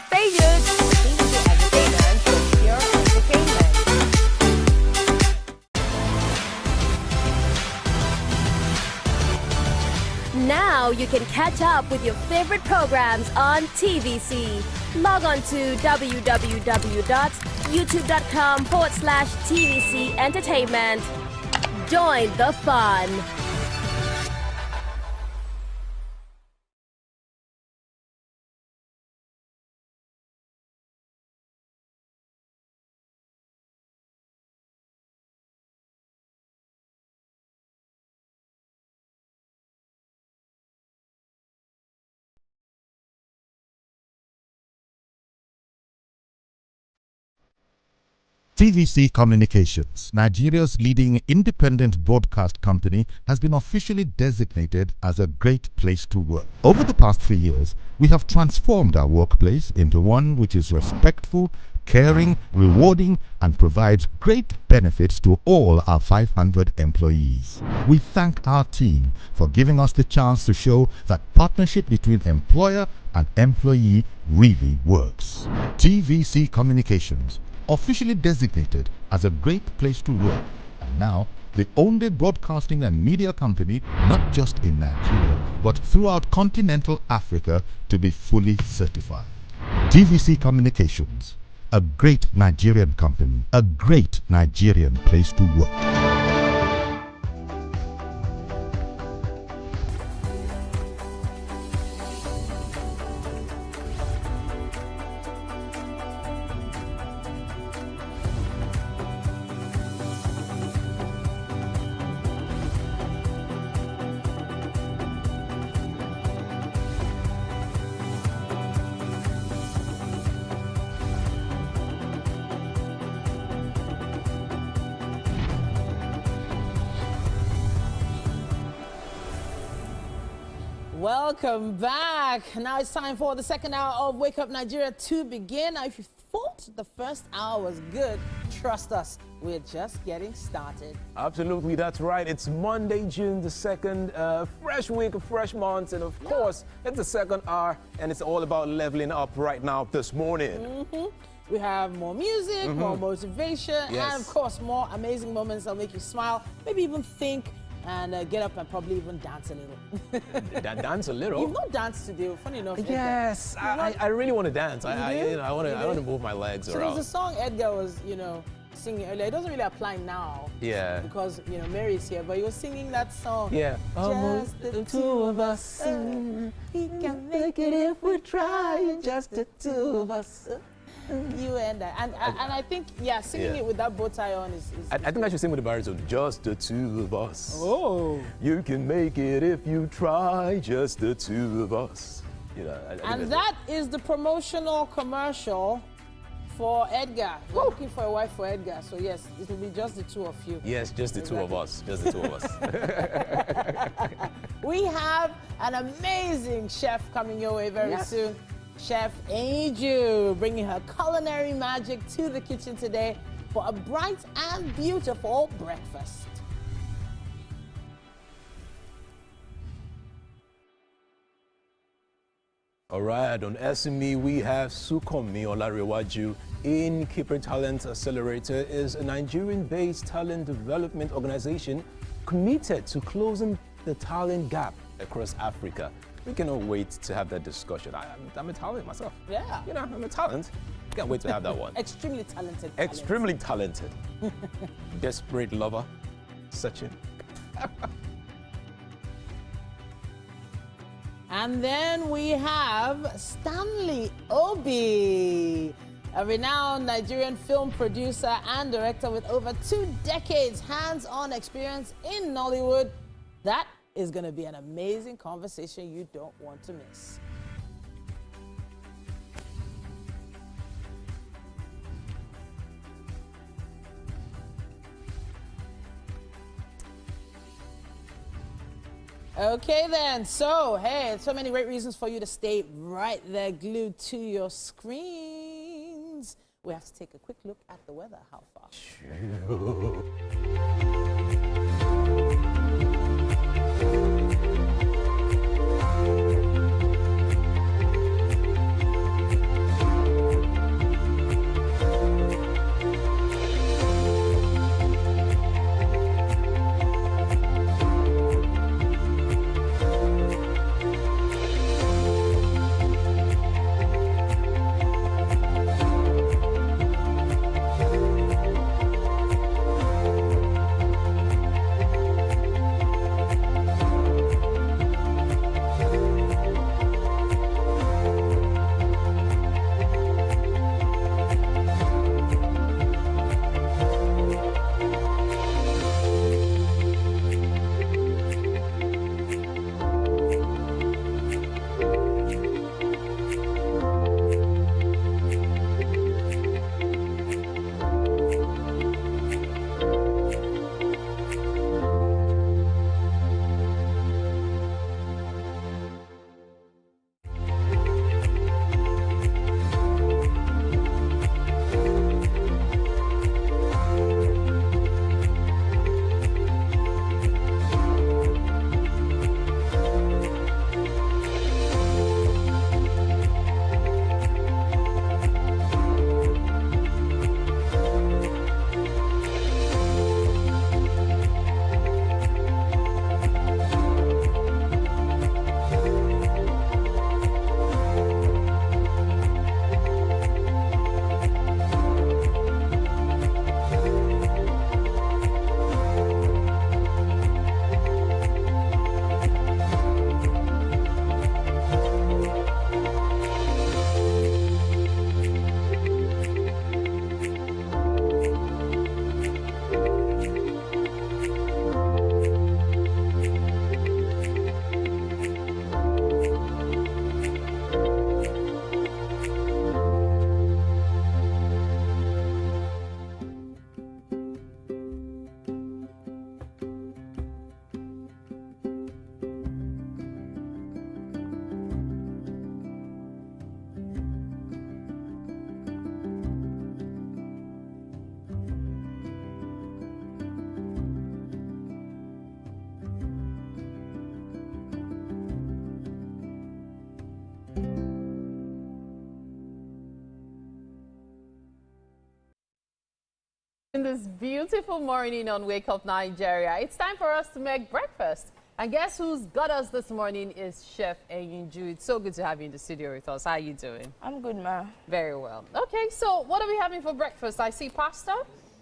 Stay tuned. TVC Entertainment for pure entertainment. Now you can catch up with your favorite programs on TVC. Log on to www.youtube.com/TVC Entertainment. Join the fun. TVC Communications, Nigeria's leading independent broadcast company, has been officially designated as a great place to work. Over the past 3 years, we have transformed our workplace into one which is respectful, caring, rewarding, and provides great benefits to all our 500 employees. We thank our team for giving us the chance to show that partnership between employer and employee really works. TVC Communications, officially designated as a great place to work, and now the only broadcasting and media company not just in Nigeria but throughout continental Africa to be fully certified. TVC Communications, a great Nigerian company, a great Nigerian place to work. Welcome back. Now it's time for the second hour of Wake Up Nigeria to begin. Now, if you thought the first hour was good, trust us, we're just getting started. Absolutely, that's right. It's Monday, June the 2nd, fresh week, fresh month, and of course, it's the second hour, and it's all about leveling up right now this morning. We have more music, more motivation, Yes. and of course, more amazing moments that'll make you smile, maybe even think, and get up and probably even dance a little. Dance a little? You've not danced today, funny enough. Yes, I really want to dance. I want to move my legs so around. there's a song Edgar was, singing earlier. It doesn't really apply now. Yeah. Because, Mary is here, but he was singing that song. Yeah. Just the two of us. We can make it if we try. Just the two of us. You and I. And I think, singing it with that bow tie on is I think I should sing with the baritone. Just the two of us. Oh. You can make it if you try. Just the two of us. And that is the promotional commercial for Edgar. We're looking for a wife for Edgar. So yes, it will be just the two of you. Yes, just the two of us. Just the two of us. We have an amazing chef coming your way very soon. Chef Angel bringing her culinary magic to the kitchen today for a bright and beautiful breakfast. All right, on SME, we have Sukomi Olarewaju. Innkeeper Talent Accelerator is a Nigerian-based talent development organization committed to closing the talent gap across Africa. We cannot wait to have that discussion. I'm a talent myself. Yeah. I'm a talent. Can't wait to have that one. Extremely talented. Extremely talented. Desperate lover. Sachin. And then we have Stanley Obi, a renowned Nigerian film producer and director with over 2 decades hands-on experience in Nollywood. That is going to be an amazing conversation you don't want to miss. Okay then, so hey, so many great reasons for you to stay right there glued to your screens. We have to take a quick look at the weather. How far? In this beautiful morning on Wake Up Nigeria, it's time for us to make breakfast. And guess who's got us this morning is Chef Enyinju. It's so good to have you in the studio with us. How are you doing? I'm good, ma. Very well. Okay, so what are we having for breakfast? I see pasta.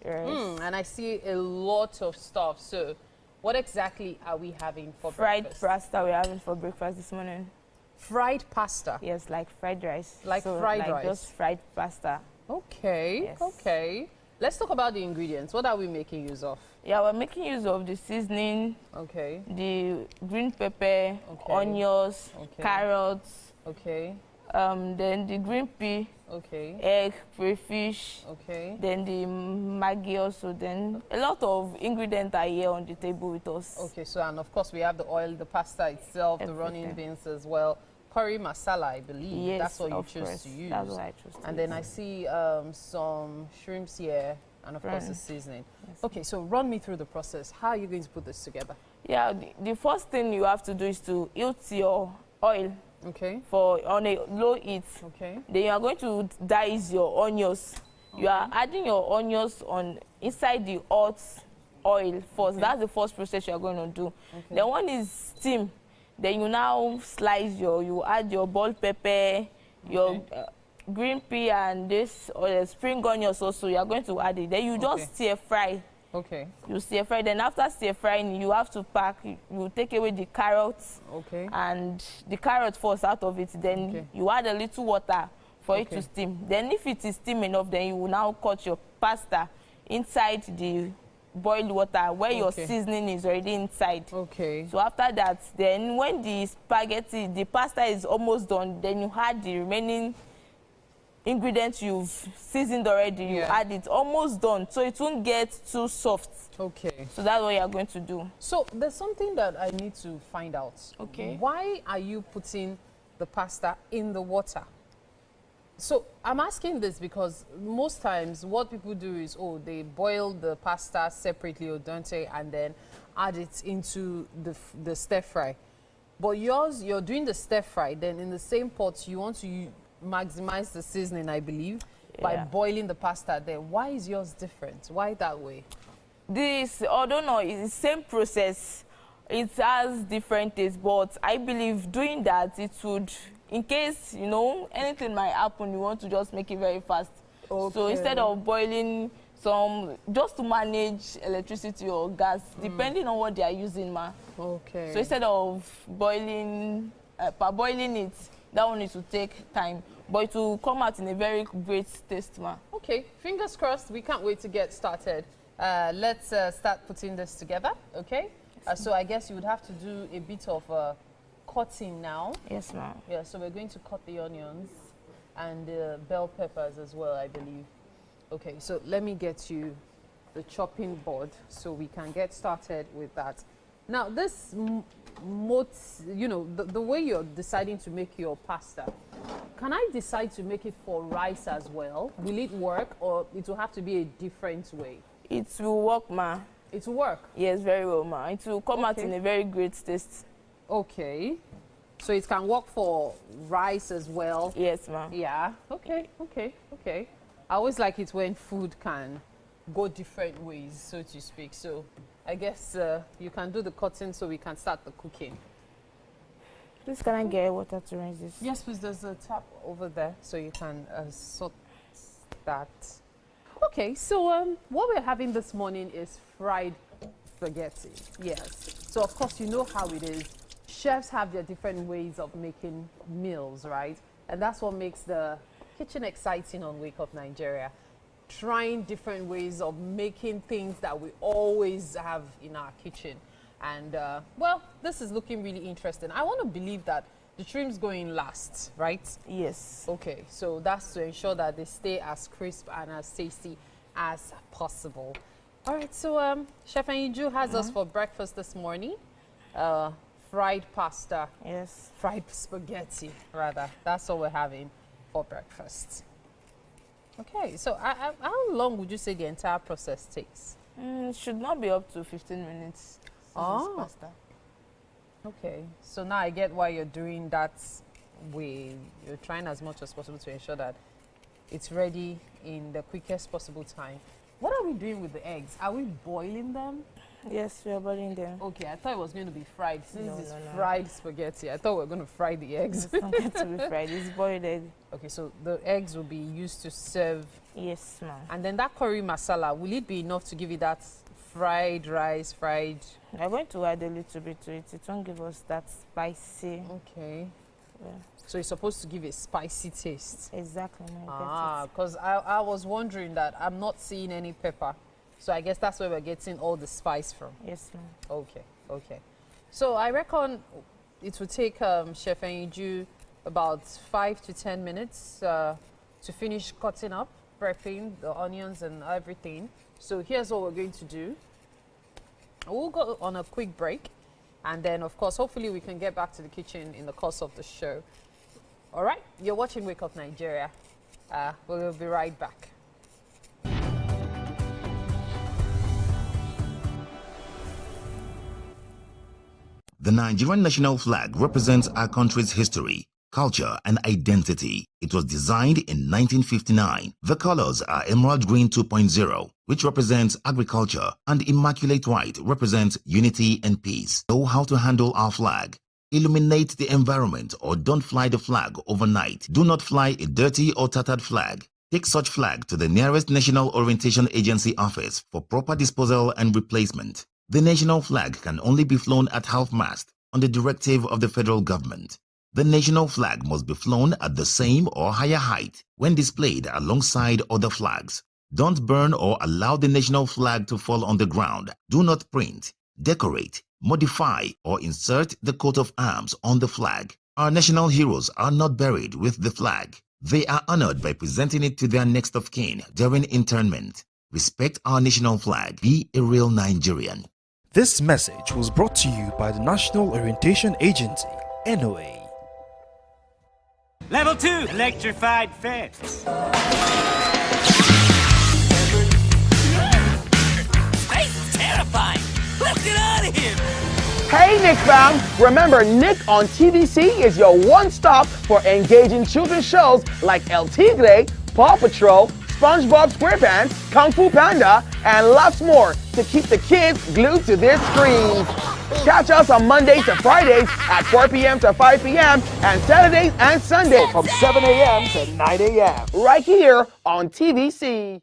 Yes. And I see a lot of stuff. So what exactly are we having for breakfast? Fried pasta we're having for breakfast this morning. Fried pasta? Yes, like fried rice. Like fried rice? Just fried pasta. Okay, yes. Okay. Let's talk about the ingredients. What are we making use of? Yeah, we're making use of the seasoning. Okay. The green pepper, onions, carrots. Okay. Then the green pea. Okay. Egg, crayfish. Okay. Then the Maggi also. Then a lot of ingredients are here on the table with us. Okay, so and of course we have the oil, the pasta itself, the running beans as well. Curry masala, I believe. Yes, that's what you choose to use. That's what I choose to use. And then I see some shrimps here, and of course the seasoning. Yes. Okay, so run me through the process. How are you going to put this together? Yeah, the first thing you have to do is to heat your oil. Okay. On a low heat. Okay. Then you are going to dice your onions. Okay. You are adding your onions inside the hot oil first. Okay. That's the first process you are going to do. Okay. Then one is steam. Then you now slice you add your bell pepper, your green pea, and this spring onions also. You are going to add it. Then you just stir fry. Okay. You stir fry. Then after stir frying, you have to pack. You take away the carrots. Okay. And the carrot falls out of it. Then you add a little water for it to steam. Then if it is steam enough, then you will now cut your pasta inside the boiled water where your seasoning is already inside. Okay. So after that, then when the pasta is almost done, then you add the remaining ingredients you've seasoned already, you add it, almost done, so it won't get too soft. Okay. So that's what you're going to do. So there's something that I need to find out. Okay. Why are you putting the pasta in the water? So I'm asking this because most times what people do is, they boil the pasta separately, or don't they, and then add it into the stir fry. But yours, you're doing the stir fry, then in the same pot, you want to maximize the seasoning, I believe, by boiling the pasta there. Why is yours different? Why that way? This, although no, it's the same process. It has different tastes, but I believe doing that, it would, in case, you know, anything might happen, you want to just make it very fast. Okay. So instead of boiling some, just to manage electricity or gas, depending on what they are using, ma. Okay. So instead of boiling, boiling it, that one is to take time, but it will come out in a very great taste, ma. Okay, fingers crossed. We can't wait to get started. Let's start putting this together, okay? So I guess you would have to do a bit of cutting now. Yes, ma'am. Yeah, so we're going to cut the onions and the bell peppers as well, I believe. Okay, so let me get you the chopping board so we can get started with that. Now, this, you know, the way you're deciding to make your pasta, can I decide to make it for rice as well? Will it work, or it will have to be a different way? It will work, ma. It will work? Yes, very well, ma. It will come out in a very great taste. Okay. So it can work for rice as well? Yes, ma'am. Yeah. Okay, okay, okay. I always like it when food can go different ways, so to speak. So I guess you can do the cutting so we can start the cooking. Please, can I get water to rinse this? Yes, please. There's a tap over there, so you can sort that. Okay, so what we're having this morning is fried spaghetti. Yes. So, of course, you know how it is. Chefs have their different ways of making meals, right? And that's what makes the kitchen exciting on Wake Up Nigeria. Trying different ways of making things that we always have in our kitchen. And, well, this is looking really interesting. I want to believe that the shrimp's going last, right? Yes. Okay, so that's to ensure that they stay as crisp and as tasty as possible. All right, so Chef Anyiju has us for breakfast this morning. Fried pasta. Yes. Fried spaghetti, rather. That's what we're having for breakfast. Okay, so how long would you say the entire process takes? It should not be up to 15 minutes. Pasta. Okay, so now I get why you're doing that way. You're trying as much as possible to ensure that it's ready in the quickest possible time. What are we doing with the eggs? Are we boiling them? Yes, we are boiling them. Okay, I thought it was going to be fried. Since it's no. fried spaghetti, I thought we were going to fry the eggs. It's not going to be fried, it's boiled egg. Okay, so the eggs will be used to serve. Yes, ma'am. And then that curry masala, will it be enough to give you that fried rice, fried? We're going to add a little bit to it. It won't give us that spicy. Okay. Yeah. So it's supposed to give a spicy taste. Exactly. Because I was wondering that I'm not seeing any pepper. So I guess that's where we're getting all the spice from. Yes, ma'am. Okay, okay. So I reckon it will take Chef Anyiju about 5 to 10 minutes to finish cutting up, prepping the onions and everything. So here's what we're going to do. We'll go on a quick break. And then, of course, hopefully we can get back to the kitchen in the course of the show. All right, you're watching Wake Up Nigeria. We'll be right back. The Nigerian national flag represents our country's history, culture, and identity. It was designed in 1959. The colors are Emerald Green 2.0, which represents agriculture, and Immaculate White represents unity and peace. Know how to handle our flag. Illuminate the environment or don't fly the flag overnight. Do not fly a dirty or tattered flag. Take such flag to the nearest National Orientation Agency office for proper disposal and replacement. The national flag can only be flown at half-mast on the directive of the federal government. The national flag must be flown at the same or higher height when displayed alongside other flags. Don't burn or allow the national flag to fall on the ground. Do not print, decorate, modify, or insert the coat of arms on the flag. Our national heroes are not buried with the flag. They are honored by presenting it to their next of kin during internment. Respect our national flag. Be a real Nigerian. This message was brought to you by the National Orientation Agency, NOA. Level 2, electrified fence. Space is terrifying. Let's get out of here. Hey Nick fam! Remember, Nick on TVC is your one-stop for engaging children's shows like El Tigre, Paw Patrol, SpongeBob SquarePants, Kung Fu Panda, and lots more to keep the kids glued to their screens. Catch us on Mondays to Fridays at 4 p.m. to 5 p.m. and Saturdays and Sundays from 7 a.m. to 9 a.m. right here on TVC.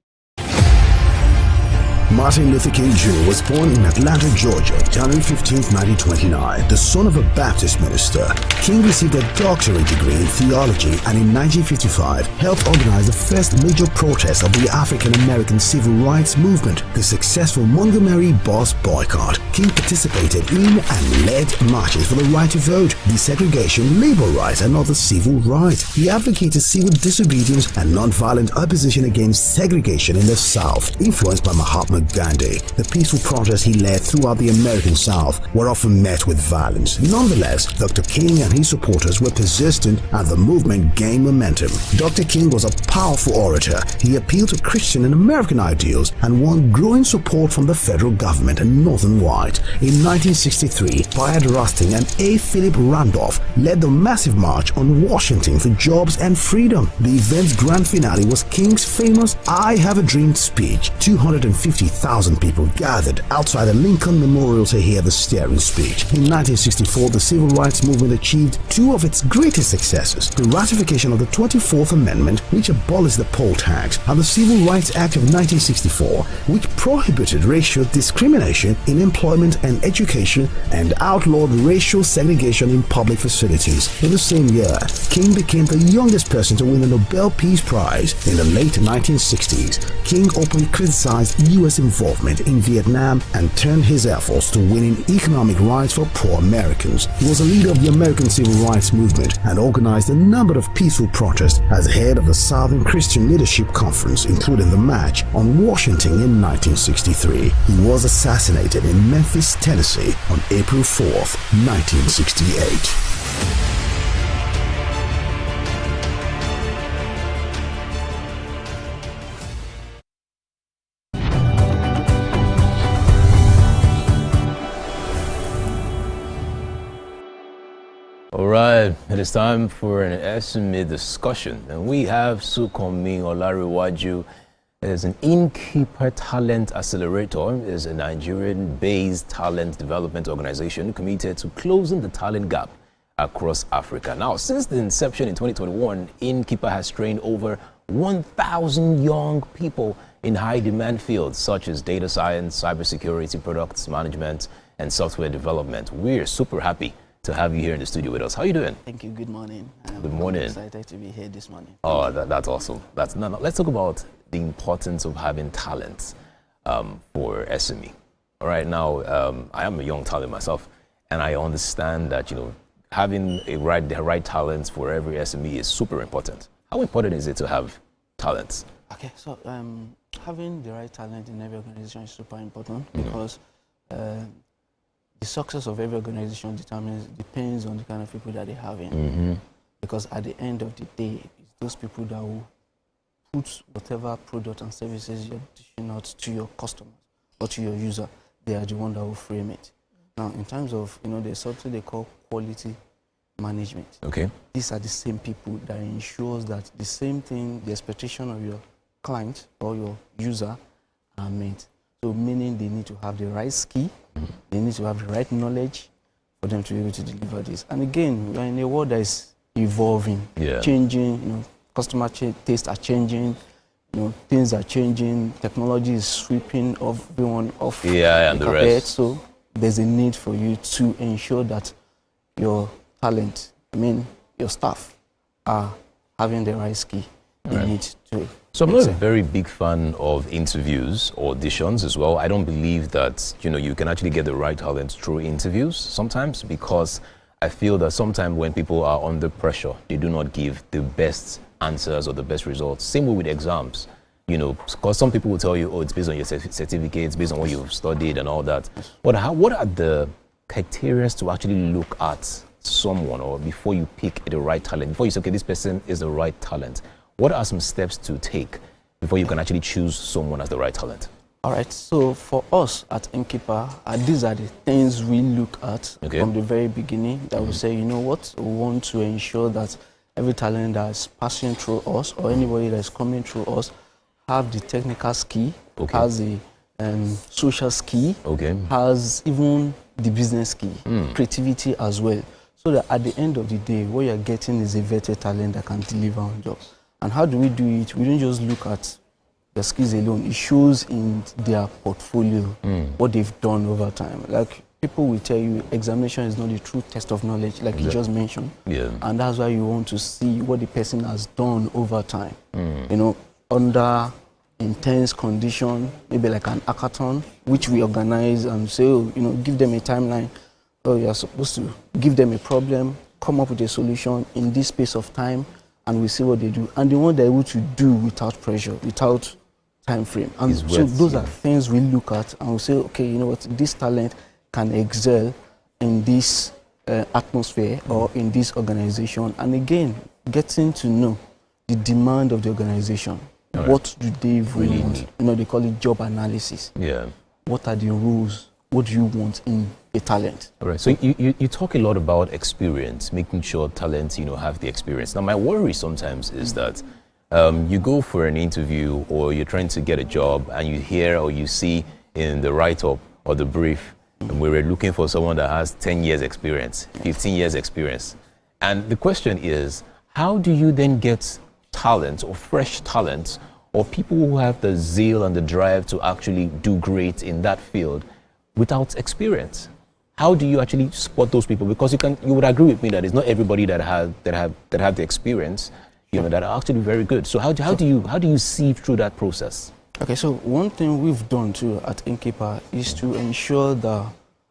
Martin Luther King Jr. was born in Atlanta, Georgia, January 15, 1929, the son of a Baptist minister. King received a doctorate degree in theology and in 1955 helped organize the first major protest of the African-American civil rights movement, the successful Montgomery bus boycott. King participated in and led marches for the right to vote, desegregation, labor rights, and other civil rights. He advocated civil disobedience and non-violent opposition against segregation in the South, influenced by Mahatma Gandhi. The peaceful protests he led throughout the American South were often met with violence. Nonetheless, Dr. King and his supporters were persistent and the movement gained momentum. Dr. King was a powerful orator. He appealed to Christian and American ideals and won growing support from the federal government and Northern White. In 1963, Bayard Rustin and A. Philip Randolph led the massive march on Washington for jobs and freedom. The event's grand finale was King's famous I Have a Dream speech. 250,000 people gathered outside the Lincoln Memorial to hear the stirring speech. In 1964, the civil rights movement achieved two of its greatest successes: the ratification of the 24th Amendment, which abolished the poll tax, and the Civil Rights Act of 1964, which prohibited racial discrimination in employment and education and outlawed racial segregation in public facilities. In the same year, King became the youngest person to win the Nobel Peace Prize. In the late 1960s, King openly criticized U.S. involvement in Vietnam and turned his efforts to winning economic rights for poor Americans. He was a leader of the American Civil Rights Movement and organized a number of peaceful protests as head of the Southern Christian Leadership Conference, including the March on Washington in 1963. He was assassinated in Memphis, Tennessee on April 4th, 1968. All right, it is time for an SME discussion, and we have Sukomi Olariwaju. Is an Innkeeper Talent Accelerator, is a Nigerian-based talent development organization committed to closing the talent gap across Africa. Now, since the inception in 2021, Innkeeper has trained over 1,000 young people in high-demand fields such as data science, cybersecurity, products management, and software development. We're super happy to have you here in the studio with us. How are you doing? Thank you. Good morning. Good morning. I'm excited to be here this morning. Oh, that's awesome. No, let's talk about the importance of having talent for SME. All right, now I am a young talent myself, and I understand that having the right talents for every SME is super important. How important is it to have talents? Okay, so having the right talent in every organization is super important because the success of every organization depends on the kind of people that they have in. Because at the end of the day, it's those people that will put whatever product and services you're dishing out to your customers or to your user, they are the one that will frame it. Now, in terms of, there's something they call quality management. Okay. These are the same people that ensures that the same thing, the expectation of your client or your user are met. So meaning they need to have the right skill, they need to have the right knowledge for them to be able to deliver this. And again, we are in a world that is evolving, changing, customer tastes are changing, things are changing, technology is sweeping everyone off and the rest. So there's a need for you to ensure that your talent, your staff, are having the right skill they need to. So I'm not a very big fan of interviews, auditions as well. I don't believe that, you can actually get the right talent through interviews sometimes, because I feel that sometimes when people are under pressure, they do not give the best answers or the best results. Same way with exams, you know, because some people will tell you, oh, it's based on your certificates, based on what you've studied and all that. But what are the criteria to actually look at someone, or before you pick the right talent, before you say, okay, this person is the right talent? What are some steps to take before you can actually choose someone as the right talent? All right, so for us at Innkeeper, these are the things we look at from the very beginning, that we say, you know what, we want to ensure that every talent that's passing through us, or anybody that's coming through us, have the technical skill, has the social skill, has even the business skill, creativity as well. So that at the end of the day, what you're getting is a vetted talent that can deliver on jobs. And how do we do it? We don't just look at the skills alone. It shows in their portfolio what they've done over time. Like, people will tell you examination is not the true test of knowledge, like you just mentioned. And that's why you want to see what the person has done over time. You know, under intense condition, maybe like an hackathon, which we organize and say, oh, you know, give them a timeline. Oh, you're supposed to give them a problem, come up with a solution in this space of time, and we see what they do. And the one they're able to do without pressure, without time frame. And so those are things we look at and we say, okay, you know what, this talent can excel in this atmosphere or in this organization. And again, getting to know the demand of the organization. What do they really need? You know, they call it job analysis. What are the rules? What do you want in a talent? All right. So you talk a lot about experience, making sure talents, you know, have the experience. Now, my worry sometimes is that you go for an interview or you're trying to get a job and you hear or you see in the write-up or the brief, and we were looking for someone that has 10 years experience, 15 years experience. And the question is, how do you then get talent or fresh talent or people who have the zeal and the drive to actually do great in that field without experience? How do you actually spot those people? Because you would agree with me that it's not everybody that have the experience, you know, that are actually very good. So how do you sieve through that process? Okay, so one thing we've done too at Innkeeper is to ensure that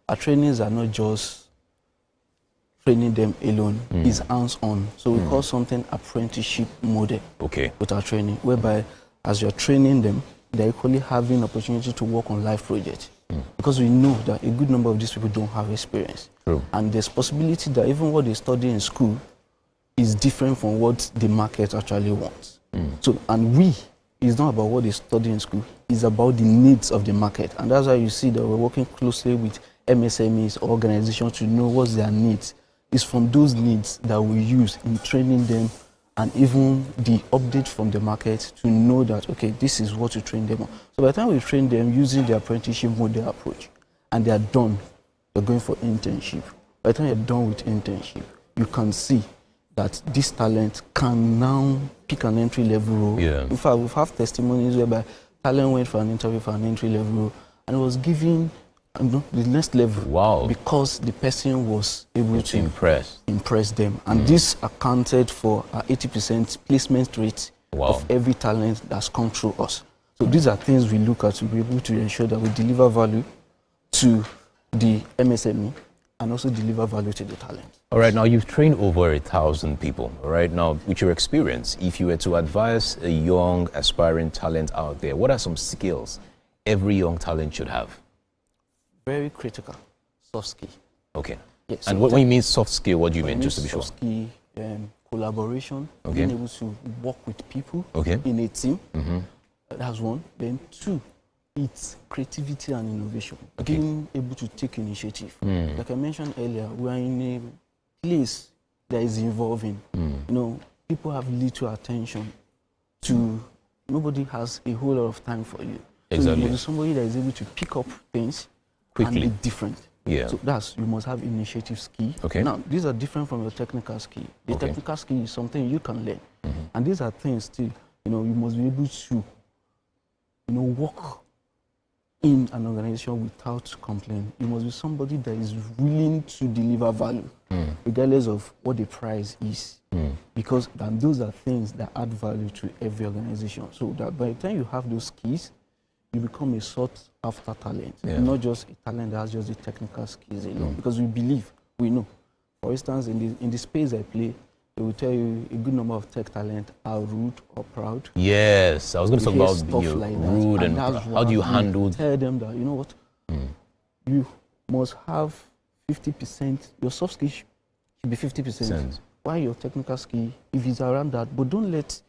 our trainings are not just training them alone, it's hands-on. So we call something apprenticeship model with our training, whereby as you're training them, they're equally having opportunity to work on live projects. Because we know that a good number of these people don't have experience. And there's possibility that even what they study in school is different from what the market actually wants. So, and it's not about what they study in school, it's about the needs of the market. And that's why you see that we're working closely with MSMEs, organizations, to know what's their needs. It's from those needs that we use in training them, and even the update from the market to know that, okay, this is what to train them on. So by the time we train them using the apprenticeship model approach, and they are done, they're going for internship. By the time you're done with internship, you can see that this talent can now pick an entry level role. In fact, we have testimonies whereby talent went for an interview for an entry level role, and it was given the next level because the person was able to impress them. And this accounted for 80% placement rate of every talent that's come through us. So these are things we look at to be able to ensure that we deliver value to the MSME and also deliver value to the talent. All right, now you've trained over 1,000 people. All right, now with your experience, if you were to advise a young aspiring talent out there, what are some skills every young talent should have? Very critical, soft skill. Okay. Yes, and when you mean soft skill, what do you mean, just to be sure? Soft skill, collaboration, being able to work with people in a team. That's one. Then two, it's creativity and innovation. Being able to take initiative. Like I mentioned earlier, we are in a place that is evolving. You know, people have little attention to, nobody has a whole lot of time for you. So you need somebody that is able to pick up things quickly and be different. So that's, you must have initiative skill. Now, these are different from your technical skill. The technical skill is something you can learn. And these are things still, you know, you must be able to, you know, work in an organization without complaint. You must be somebody that is willing to deliver value, regardless of what the price is. Because those are things that add value to every organization. So that by the time you have those skills, you become a sought-after talent, not just a talent that has just the technical skills alone. Because we believe, we know, For instance, in the space I play, they will tell you a good number of tech talent are rude or proud. Yes, I was going to talk about stuff like rude and proud. How do you handle? Tell them that, you know what, you must have 50%, your soft skill should be 50%. Why your technical skill, if it's around that, but don't let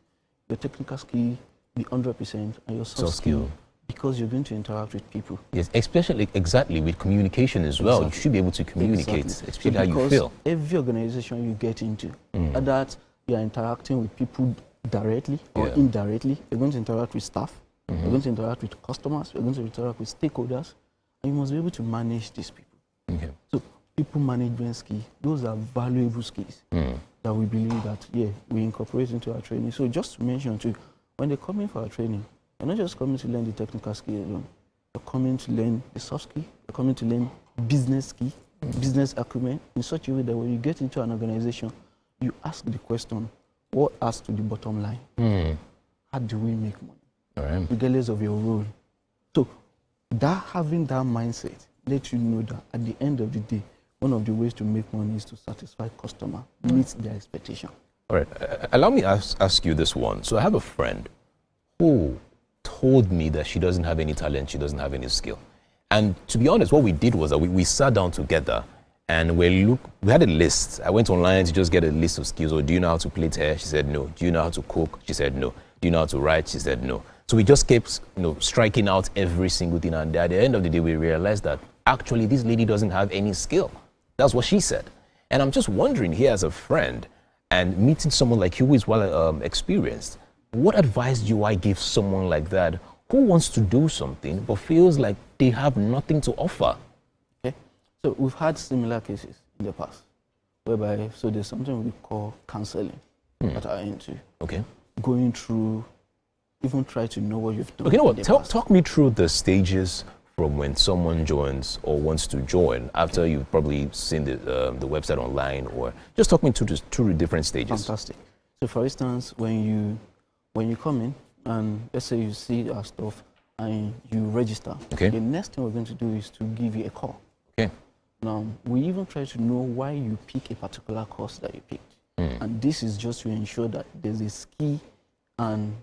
your technical skill be 100% and your soft skill, because you're going to interact with people. Yes, especially exactly with communication as well. You should be able to communicate, especially how you feel. Every organization you get into, that you are interacting with people directly or indirectly, you're going to interact with staff, you're going to interact with customers, you're going to interact with stakeholders, and you must be able to manage these people. So people management skills, those are valuable skills that we believe that, we incorporate into our training. So just to mention too, when they come in for our training, they're not just coming to learn the technical skill alone. They're coming to learn the soft skill. They're coming to learn business skill, business acumen, in such a way that when you get into an organization, you ask the question, what adds to the bottom line? How do we make money? Regardless of your role. So having that mindset lets you know that at the end of the day, one of the ways to make money is to satisfy customer, meet their expectation. All right, allow me to ask you this one. So I have a friend who told me that she doesn't have any talent, she doesn't have any skill. And to be honest, what we did was that we sat down together and we had a list. I went online to just get a list of skills. Do you know how to plait hair? She said no. Do you know how to cook? She said no. Do you know how to write? She said no. So we just kept striking out every single thing. And at the end of the day, we realized that actually this lady doesn't have any skill. That's what she said. And I'm just wondering here as a friend and meeting someone like you who is well experienced, what advice do I give someone like that who wants to do something but feels like they have nothing to offer? Okay, so we've had similar cases in the past, whereby, so there's something we call counseling that are into. Okay. Going through, even try to know what you've done. Okay, you know what, talk me through the stages from when someone joins or wants to join after you've probably seen the website online, or just talk me through the different stages. Fantastic. So for instance, when you come in and let's say you see our stuff and you register, the next thing we're going to do is to give you a call. Okay. Now, we even try to know why you pick a particular course that you picked. And this is just to ensure that there's a skill and,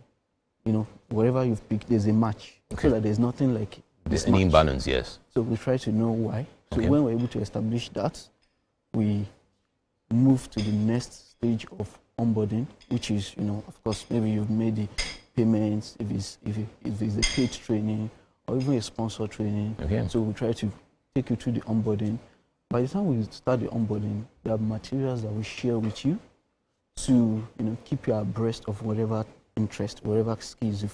whatever you've picked, there's a match. So that there's nothing like there's any imbalance, yes. So we try to know why. So when we're able to establish that, we move to the next stage of onboarding, which is, of course, maybe you've made the payments, if it's a paid training, or even a sponsor training. So we try to take you through the onboarding. By the time we start the onboarding, there are materials that we share with you to, keep you abreast of whatever interest, whatever skills you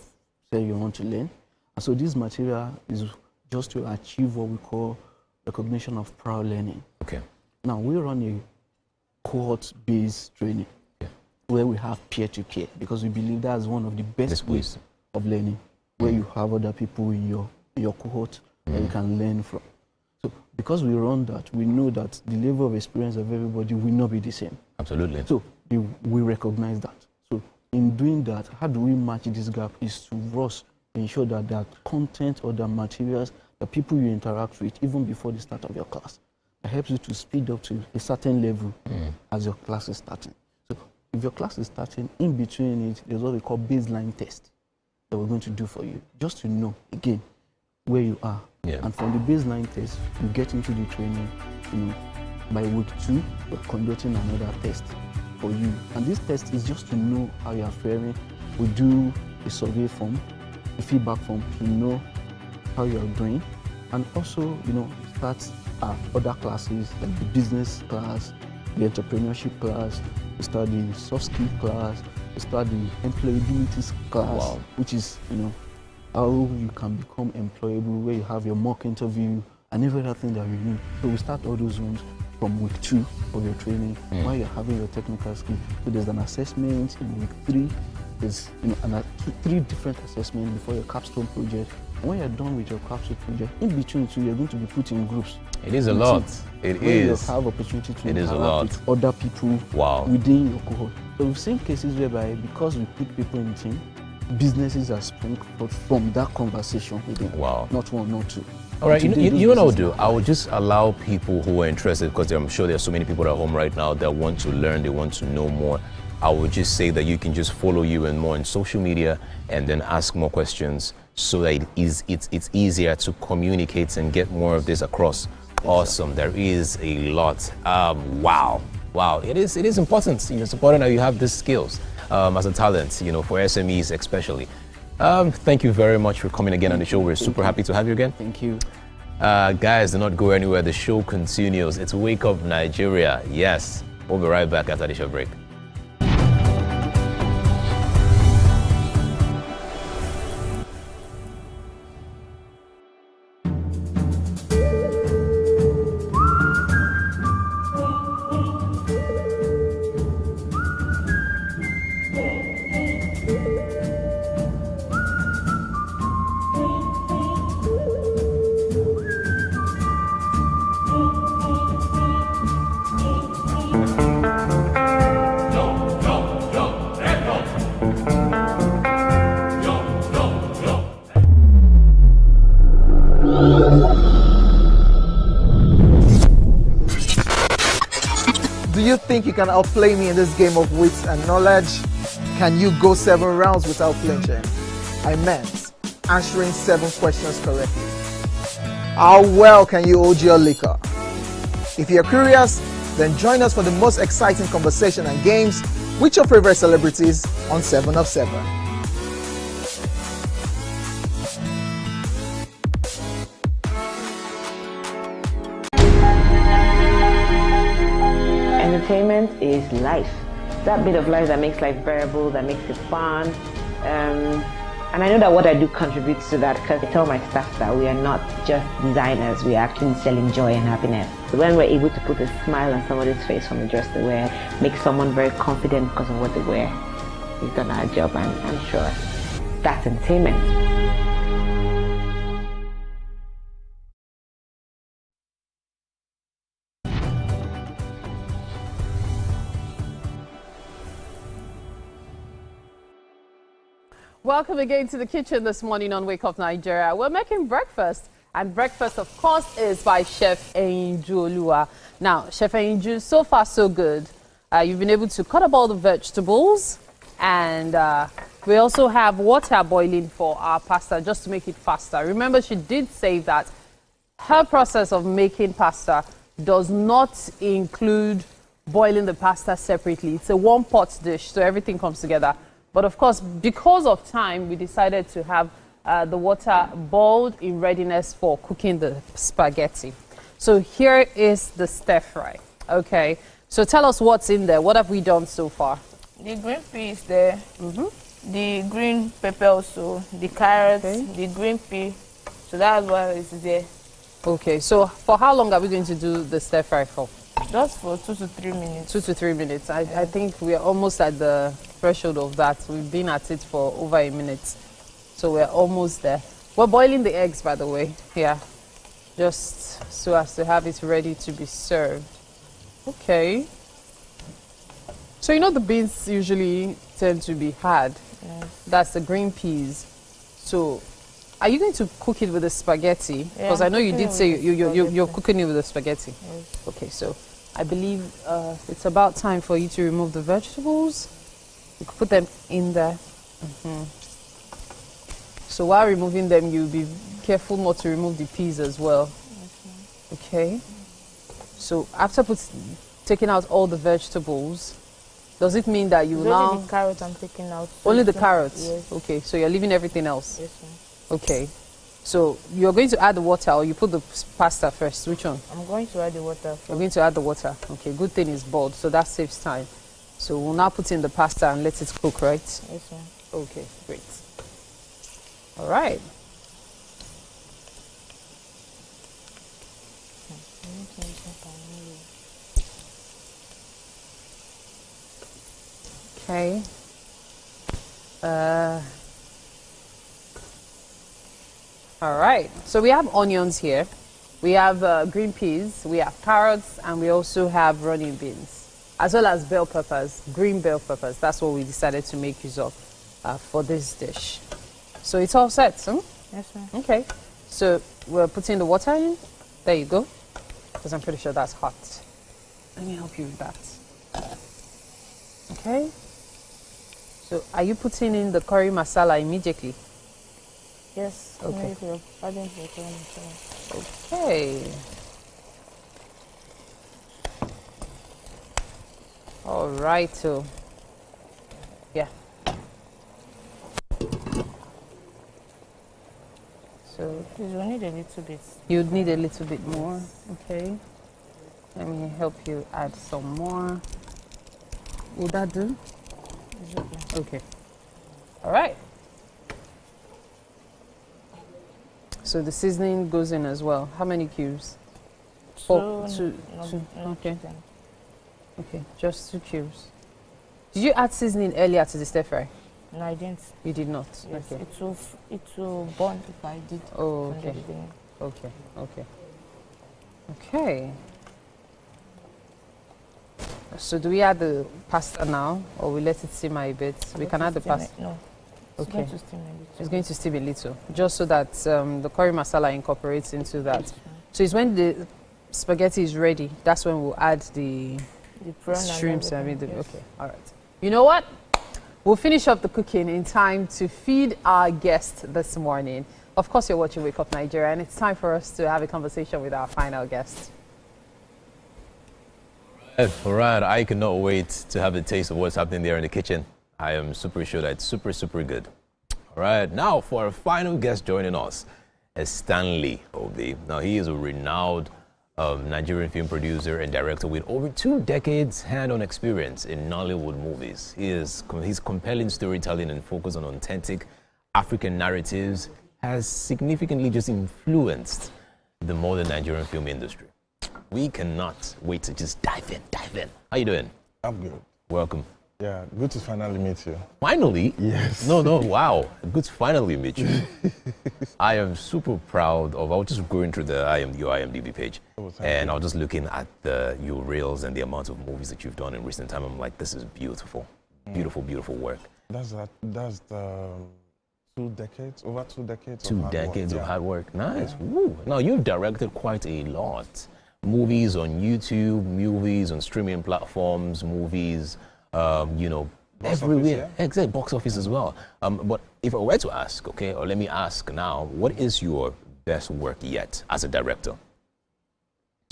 say you want to learn. And so this material is just to achieve what we call recognition of prior learning. Okay. Now, we run a cohort-based training where we have peer-to-peer, because we believe that's one of the best ways of learning, where you have other people in your cohort that you can learn from. So because we run that, we know that the level of experience of everybody will not be the same. Absolutely. So we recognize that. So in doing that, how do we match this gap is to us ensure that the content or the materials, the people you interact with, even before the start of your class, that helps you to speed up to a certain level as your class is starting. So if your class is starting, in between it, there's what we call baseline test that we're going to do for you, just to know, again, where you are. And from the baseline test, you get into the training, by week 2, we're conducting another test for you. And this test is just to know how you are faring. We do a survey form, a feedback form to know how you are doing, and also, start other classes like the business class, the entrepreneurship class, we start the soft skill class, we start the employability class, which is, how you can become employable, where you have your mock interview and every other thing that you need. So we start all those ones from week 2 of your training while you're having your technical skill. So there's an assessment in week 3. There's 3 different assessments before your capstone project. And when you're done with your capstone project, in between two, you're going to be put in groups. It is a lot. It is. You have opportunity to interact with other people within your cohort. So we've seen cases whereby, because we put people in team, businesses are sprung from that conversation within. Wow. Not one, not two. All right, you know what I would do? I would just allow people who are interested, because I'm sure there are so many people at home right now that want to learn, they want to know more. I would just say that you can just follow you and more on social media and then ask more questions so that it's easier to communicate and get more of this across. Awesome. There is a lot. Wow. It is important. It's important that you have these skills as a talent, for SMEs especially. Thank you very much for coming again on the show. We're super happy to have you again. Thank you. Guys, do not go anywhere. The show continues. It's Wake Up Nigeria. Yes. We'll be right back after the short break. Do you think you can outplay me in this game of wits and knowledge? Can you go 7 rounds without flinching? I meant answering 7 questions correctly. How well can you hold your liquor? If you're curious, then join us for the most exciting conversation and games with your favorite celebrities on 7 of 7. Entertainment is life. That bit of life that makes life bearable, that makes it fun. And I know that what I do contributes to that, because I tell my staff that we are not just designers, we are actually selling joy and happiness. When we're able to put a smile on somebody's face from the dress they wear, make someone very confident because of what they wear, we've done our job, and I'm sure that's entertainment. Welcome again to the kitchen this morning on Wake Up Nigeria. We're making breakfast, and breakfast, of course, is by Chef Enju. Now, Chef Enju, so far so good. You've been able to cut up all the vegetables, and we also have water boiling for our pasta just to make it faster. Remember, she did say that her process of making pasta does not include boiling the pasta separately. It's a one-pot dish, so everything comes together. But of course, because of time, we decided to have the water boiled in readiness for cooking the spaghetti. So here is the stir fry. Okay, so tell us what's in there. What have we done so far? The green pea is there. The green pepper also, the carrots, the green pea. So that's what is there. Okay, so for how long are we going to do the stir fry for? Just for 2 to 3 minutes. 2 to 3 minutes. I think we are almost at the threshold of that. We've been at it for over a minute. So we're almost there. We're boiling the eggs, by the way. Yeah. Just so as to have it ready to be served. Okay. So you know the beans usually tend to be hard. Yes. That's the green peas. So are you going to cook it with the spaghetti? Because I know you did say you're cooking it with the spaghetti. Yes. Okay, so I believe it's about time for you to remove the vegetables. You could put them in there. So while removing them, you'll be careful not to remove the peas as well. Okay. So after taking out all the vegetables, does it mean that you now... Only the carrots I'm taking out. Only the carrots? Yes. Okay, so you're leaving everything else? Yes, ma'am. Okay. So you're going to add the water, or you put the pasta first? Which one? I'm going to add the water first. You're going to add the water. Okay, good thing it's boiled, so that saves time. So we'll now put in the pasta and let it cook, right? Yes, ma'am. Okay, great. All right. Okay. All right. So we have onions here. We have green peas. We have carrots, and we also have running beans, as well as bell peppers, green bell peppers. That's what we decided to make use of. for this dish. So it's all set, huh? Yes, ma'am. Okay. So we're putting the water in. There you go. Because I'm pretty sure that's hot. Let me help you with that. Okay. So are you putting in the curry masala immediately? Yes. Okay. Adding the curry masala. Okay. All right. So, yeah. So please, we need a little bit. You'd need a little bit more. Okay. Let me help you add some more. Will that do? Okay. All right. So the seasoning goes in as well. How many cubes? Two. Okay. Okay, just 2 cubes. Did you add seasoning earlier to the stir fry? No, I didn't. You did not? Yes, Okay. it will burn if I did. Oh, from the okay. beginning. Okay, okay. Okay. So do we add the pasta now, or we let it simmer a bit? We can add the pasta. No. It's going to steam a little. It's going to steam a little, just so that the curry masala incorporates into that. So it's when the spaghetti is ready, that's when we'll add the shrimps. Okay, all right. You know what? We'll finish up the cooking in time to feed our guests this morning. Of course, you're watching Wake Up Nigeria, and it's time for us to have a conversation with our final guest. All right, I cannot wait to have a taste of what's happening there in the kitchen. I am super sure that it's super, super good. All right, now for our final guest joining us is Stanley Obi. Now, he is a renowned Nigerian film producer and director with over 2 decades hand-on experience in Nollywood movies. His compelling storytelling and focus on authentic African narratives has significantly just influenced the modern Nigerian film industry. We cannot wait to just dive in. How you doing? I'm good. Welcome. Yeah, good to finally meet you. Finally? Yes. No, wow. Good to finally meet you. I am super proud of, I was just going through your IMDb page, and I was just looking at your reels and the amount of movies that you've done in recent time. I'm like, this is beautiful. Beautiful, beautiful work. That's the 2 decades, over 2 decades 2 of hard decades work. of hard work. Nice. Woo. Now, you've directed quite a lot. Movies on YouTube, movies on streaming platforms, movies, Box everywhere. office, yeah. Exactly, box office as well. But if I were to ask, okay, or let me ask now, what is your best work yet as a director?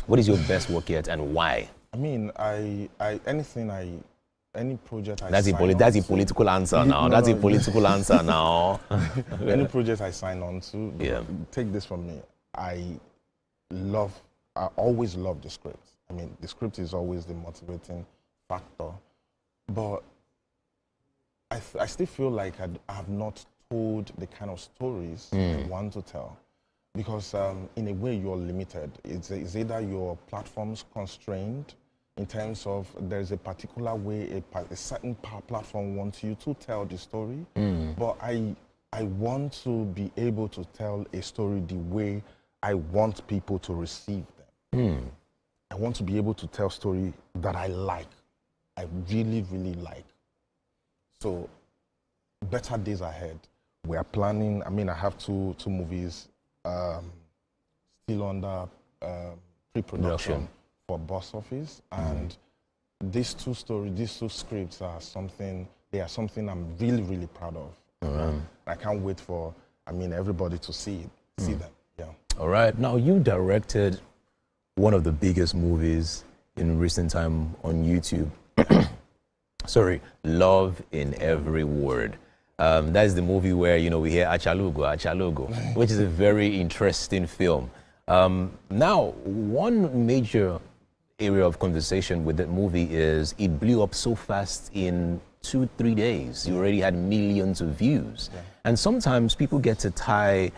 What is your best work yet, and why? I mean, any project I That's sign a political answer now. That's a political answer now. Any project I sign on to, take this from me, I always love the script. I mean, the script is always the motivating factor. But I still feel like I have not told the kind of stories I want to tell. Because in a way, you're limited. It's either your platform's constrained in terms of there's a particular way a certain platform wants you to tell the story. But I want to be able to tell a story the way I want people to receive them. I want to be able to tell story that I like. I really, really like. So, better days ahead. We are planning, I mean, I have two movies still under pre-production for box office. And these 2 scripts are something I'm really, really proud of. I can't wait for, everybody to see them. Yeah. All right. Now, you directed one of the biggest movies in recent time on YouTube. Sorry, Love in Every Word. That is the movie where, we hear Achalugo, which is a very interesting film. Now, one major area of conversation with that movie is it blew up so fast in 2-3 days. You already had millions of views. And sometimes people get to tie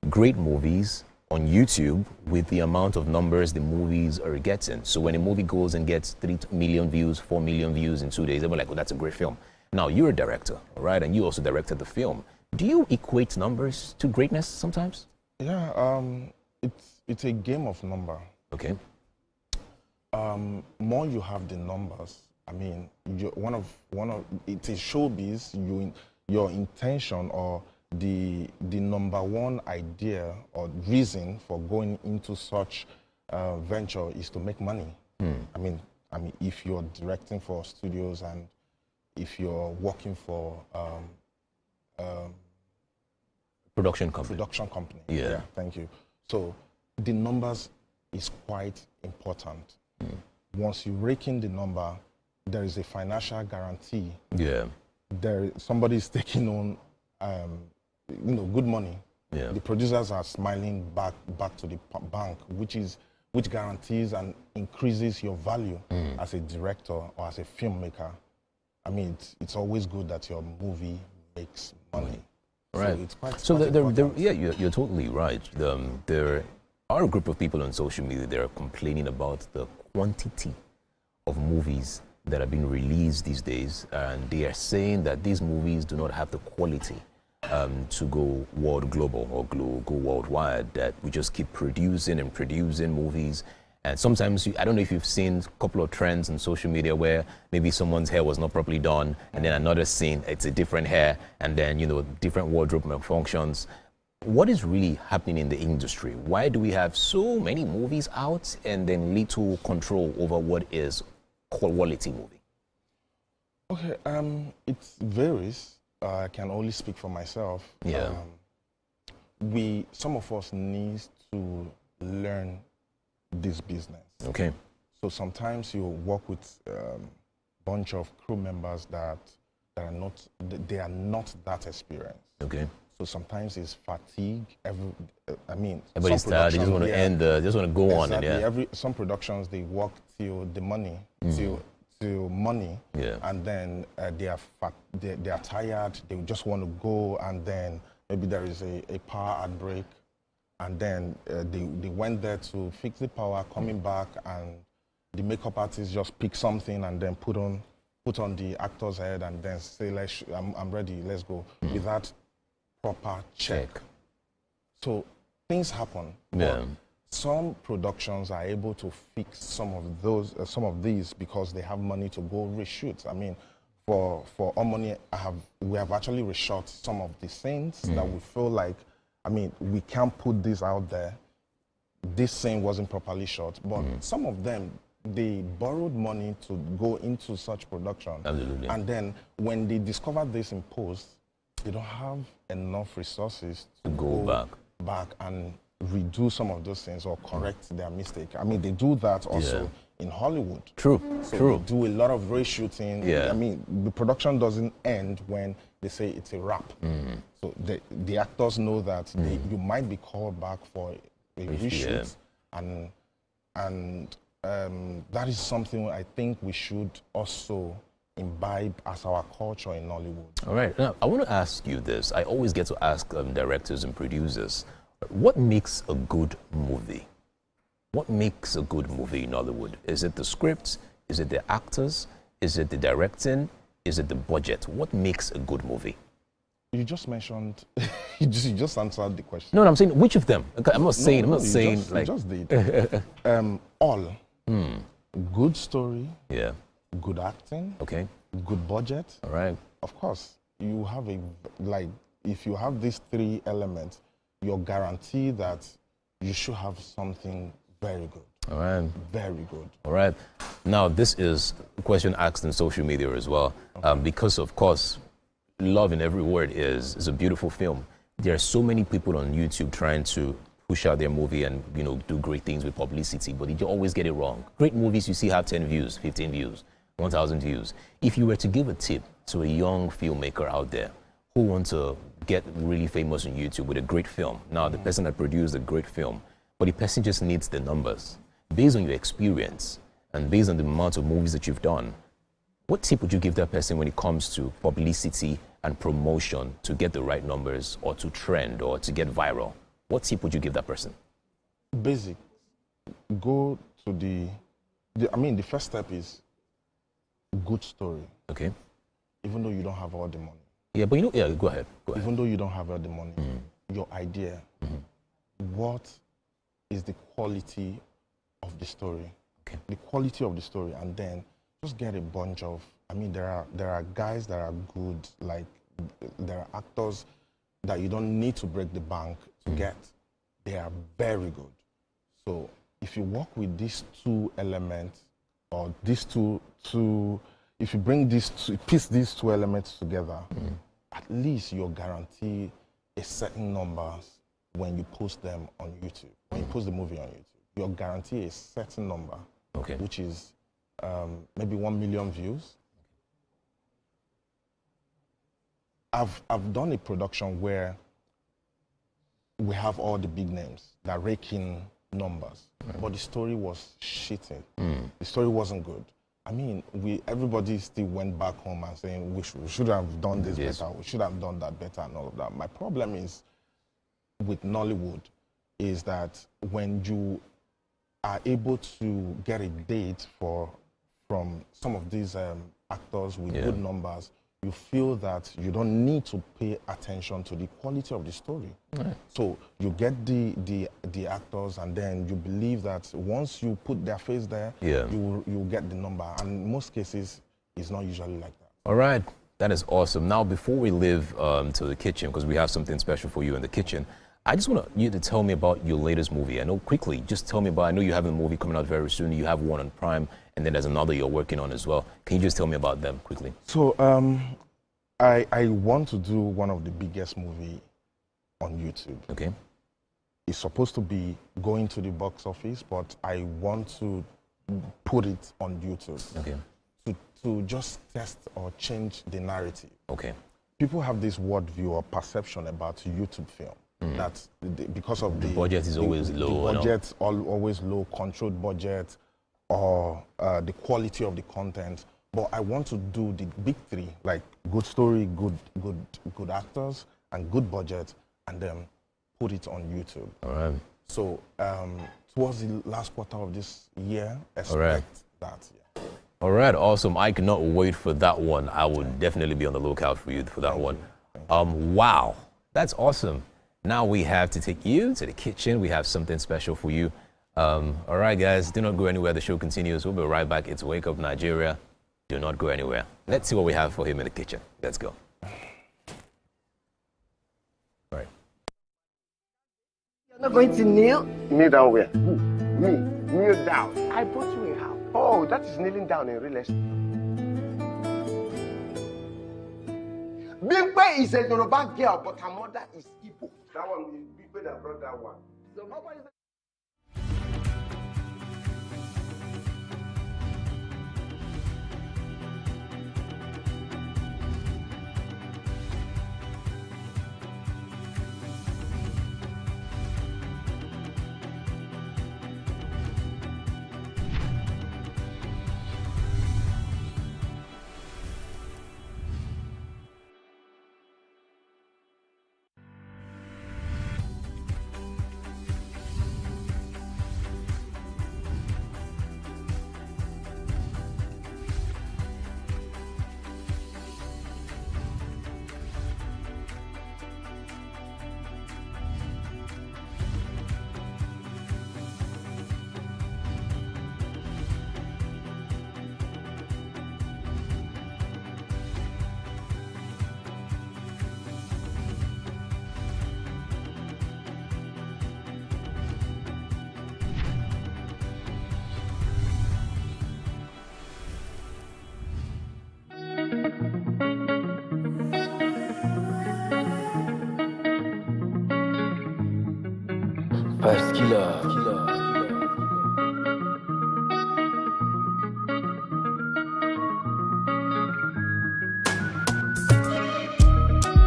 great movies on YouTube with the amount of numbers the movies are getting. So when a movie goes and gets 3 million views, 4 million views in 2 days, they're like, oh, that's a great film. Now, you're a director, right? And you also directed the film. Do you equate numbers to greatness sometimes? Yeah, it's a game of number. Okay. More you have the numbers, it's a showbiz. your intention or the number one idea or reason for going into such venture is to make money. I mean, if you're directing for studios and if you're working for production company. Yeah, thank you. So the numbers is quite important. Once you rake in the number, there is a financial guarantee. Yeah. Somebody is taking on, good money. Yeah. The producers are smiling back to the bank, which guarantees and increases your value as a director or as a filmmaker. I mean, it's always good that your movie makes money. Right. So it's quite, so quite yeah, you're totally right. There are a group of people on social media that are complaining about the quantity of movies that are being released these days, and they are saying that these movies do not have the quality to go world global or go worldwide, that we just keep producing and producing movies. And sometimes, I don't know if you've seen a couple of trends on social media where maybe someone's hair was not properly done, and then another scene, it's a different hair, and then, different wardrobe malfunctions. What is really happening in the industry? Why do we have so many movies out and then little control over what is quality movie? Okay, it varies. I can only speak for myself. Yeah. Some of us need to learn this business. Okay. So sometimes you work with a bunch of crew members that are not that experienced. Okay. So sometimes it's fatigue. Everybody's tired. They just want to end. Just want to go on. Yeah. Some productions, they work till the money, till money, and then they are tired. They just want to go, and then maybe there is a power outbreak, and then they went there to fix the power, coming back, and the makeup artist just pick something and then put on the actor's head and then say, I'm ready, let's go, without proper check. So things happen. Yeah. Some productions are able to fix some of these because they have money to go reshoot. I mean, for our money, we have actually reshot some of the scenes that we feel like, we can't put this out there. This scene wasn't properly shot, but some of them, they borrowed money to go into such production. Absolutely. And then when they discover this in post, they don't have enough resources to go back and redo some of those things or correct their mistake. They do that also in Hollywood. True. So they do a lot of reshooting. Yeah. The production doesn't end when they say it's a wrap. So the actors know that you might be called back for a reshoot, and that is something I think we should also imbibe as our culture in Nollywood. All right. Now, I want to ask you this. I always get to ask directors and producers, what makes a good movie? What makes a good movie in Nollywood? Is it the script? Is it the actors? Is it the directing? Is it the budget? What makes a good movie? You just mentioned, you just answered the question. No, I'm saying which of them? I'm not saying you just did. All. Good story. Yeah. Good acting. Okay. Good budget. All right. Of course, you have if you have these three elements, you're guaranteed that you should have something very good. All right. Very good. All right. Now, this is a question asked on social media as well, because, of course, Love in Every Word is a beautiful film. There are so many people on YouTube trying to push out their movie and, do great things with publicity, but they always get it wrong. Great movies you see have 10 views, 15 views, 1,000 views. If you were to give a tip to a young filmmaker out there who wants to get really famous on YouTube with a great film, now the person that produced a great film, but the person just needs the numbers. Based on your experience and based on the amount of movies that you've done, what tip would you give that person when it comes to publicity and promotion to get the right numbers or to trend or to get viral? What tip would you give that person? Basic. Go to the first step is good story. Okay. Even though you don't have all the money. Yeah, but go ahead. Even though you don't have all the money, your idea, what is the quality of the story? Okay. The quality of the story, and then just get a bunch of, there are guys that are good, like there are actors that you don't need to break the bank to get. They are very good. So if you work with these two elements, or these two, if you bring piece these two elements together, at least you're guaranteed a certain numbers when you post them on YouTube. When you post the movie on YouTube, you're guaranteed a certain number, which is maybe 1 million views. I've done a production where we have all the big names that rake in numbers, but the story was shitty. The story wasn't good. I mean, everybody still went back home and saying we should have done this better, we should have done that better, and all of that. My problem is with Nollywood is that when you are able to get a date from some of these actors with good numbers, you feel that you don't need to pay attention to the quality of the story. So you get the actors, and then you believe that once you put their face there, you will get the number. And in most cases, it's not usually like that. All right, that is awesome. Now, before we leave to the kitchen, because we have something special for you in the kitchen, I just want you to tell me about your latest movie. I know quickly, just tell me about, I know you have a movie coming out very soon. You have one on Prime, and then there's another you're working on as well. Can you just tell me about them quickly? So I want to do one of the biggest movie on YouTube. Okay. It's supposed to be going to the box office, but I want to put it on YouTube. Okay. To just test or change the narrative. Okay. People have this worldview or perception about YouTube film. That because of the budget is always low. The budget always low, controlled budget, or the quality of the content. But I want to do the big three, like good story, good actors, and good budget, and then put it on YouTube. All right. So towards the last quarter of this year, expect that. Yeah. All right, awesome. I cannot wait for that one. I will definitely be on the lookout for you for that one. Wow, that's awesome. Now we have to take you to the kitchen. We have something special for you. All right, guys, do not go anywhere. The show continues. We'll be right back. It's Wake Up Nigeria. Do not go anywhere. Let's see what we have for him in the kitchen. Let's go. All right. You're not going to kneel? Kneel down where? Who? Me. Kneel down. I put you in how? Oh, that is kneeling down in real estate. Bimpe is a Yoruba girl, but her mother is Igbo. That one is Bimpe that brought that one. So nobody. First killer.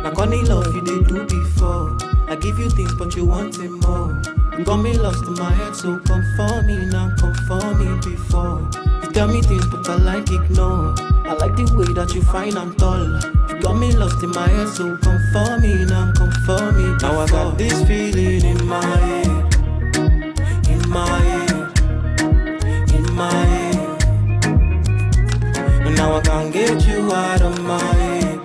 Now funny love you did do before. I give you things but you want it more. You got me lost in my head, so come for me now, come for me before. You tell me things but I like ignore. I like the way that you fine and tall. You got me lost in my head, so come for me now, come for me before. Now I got this feeling in my head, in my head, in my head. And now I can't get you out of my head,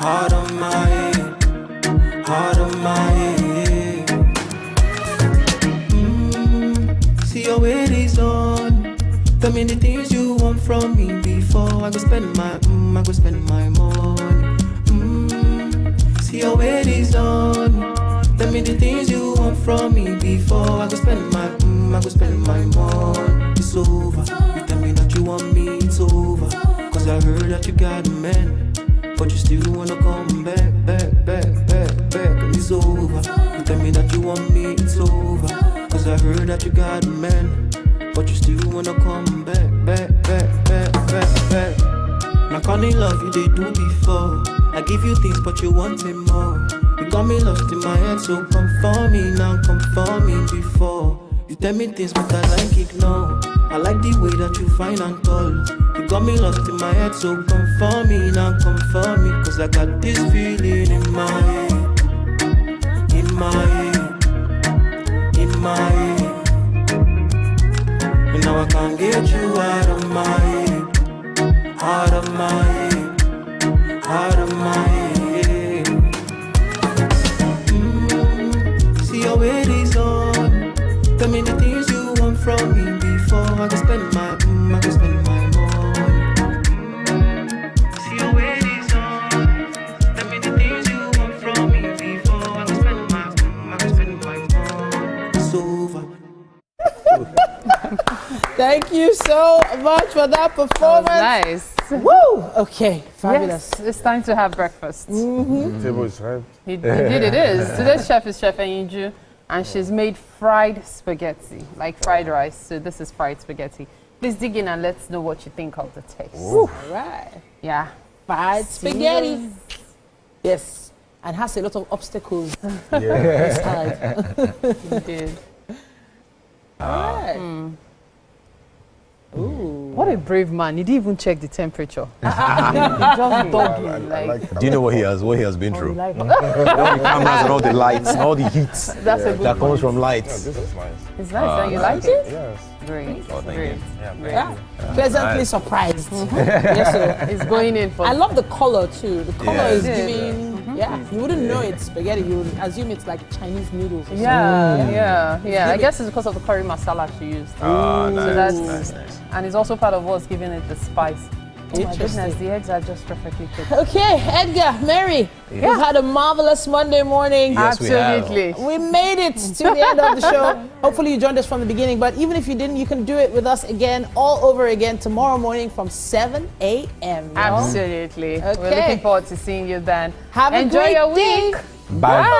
out of my head, out of my head. See your weight is on. Tell me the things you want from me before I go spend my, I go spend my money. me the things you want from me before I go spend my money. It's over. You tell me that you want me, it's over. Cause I heard that you got a man, but you still wanna come back. And it's over. You tell me that you want me, it's over. Cause I heard that you got a man, but you still wanna come back. Now call me love you they do before. I give you things but you want it more. You got me lost in my head, so come for me now, come for me before. You tell me things but I like it now. I like the way that you fine and tall. You got me lost in my head, so come for me now, come for me. Cause I got this feeling in my head, in my head, in my head. And now I can't get you out of my head, out of my head, out of my head. See your way is on. Tell me the things you want from me before I can spend my money. See your way is on. Tell me the things you want from me before I can spend my money. It's over. Thank you so much for that performance. Nice. Woo! Okay, fabulous. Yes, it's time to have breakfast. The table is hyped. Indeed it is. Today's chef is Chef Enyinju, and she's made fried spaghetti, like fried rice. So this is fried spaghetti. Please dig in and let's know what you think of the taste. All right. Yeah. Fried spaghetti. Yes. And has a lot of obstacles. Yeah. Indeed. All right. Ooh. What a brave man. He didn't even check the temperature. He just dogging, Do you know what he has been through? like All the cameras and all the lights, all the heat That's a good that comes from Yeah, lights. this is nice. It's nice. And you like it? Yes. Great. Oh, thank Great. you. Yeah. Pleasantly surprised. Yes, sir. It's going in for. I love the color too. The color is Yeah. giving. Yeah, you wouldn't know it's spaghetti. You would assume it's like Chinese noodles. Or Yeah. I guess it's because of the curry masala she used. Ah, nice, So that's nice. and it's also part of what's giving it the spice. Oh my Interesting. goodness, the eggs are just perfectly cooked. Okay, Edgar, Mary, we've had a marvelous Monday morning. Yes, we have. Absolutely. We made it to the end of the show. Hopefully you joined us from the beginning, but even if you didn't, you can do it with us again, all over again, tomorrow morning from 7 a.m. Absolutely. Okay. We're looking forward to seeing you then. Have a Enjoy great your day. week. Bye-bye.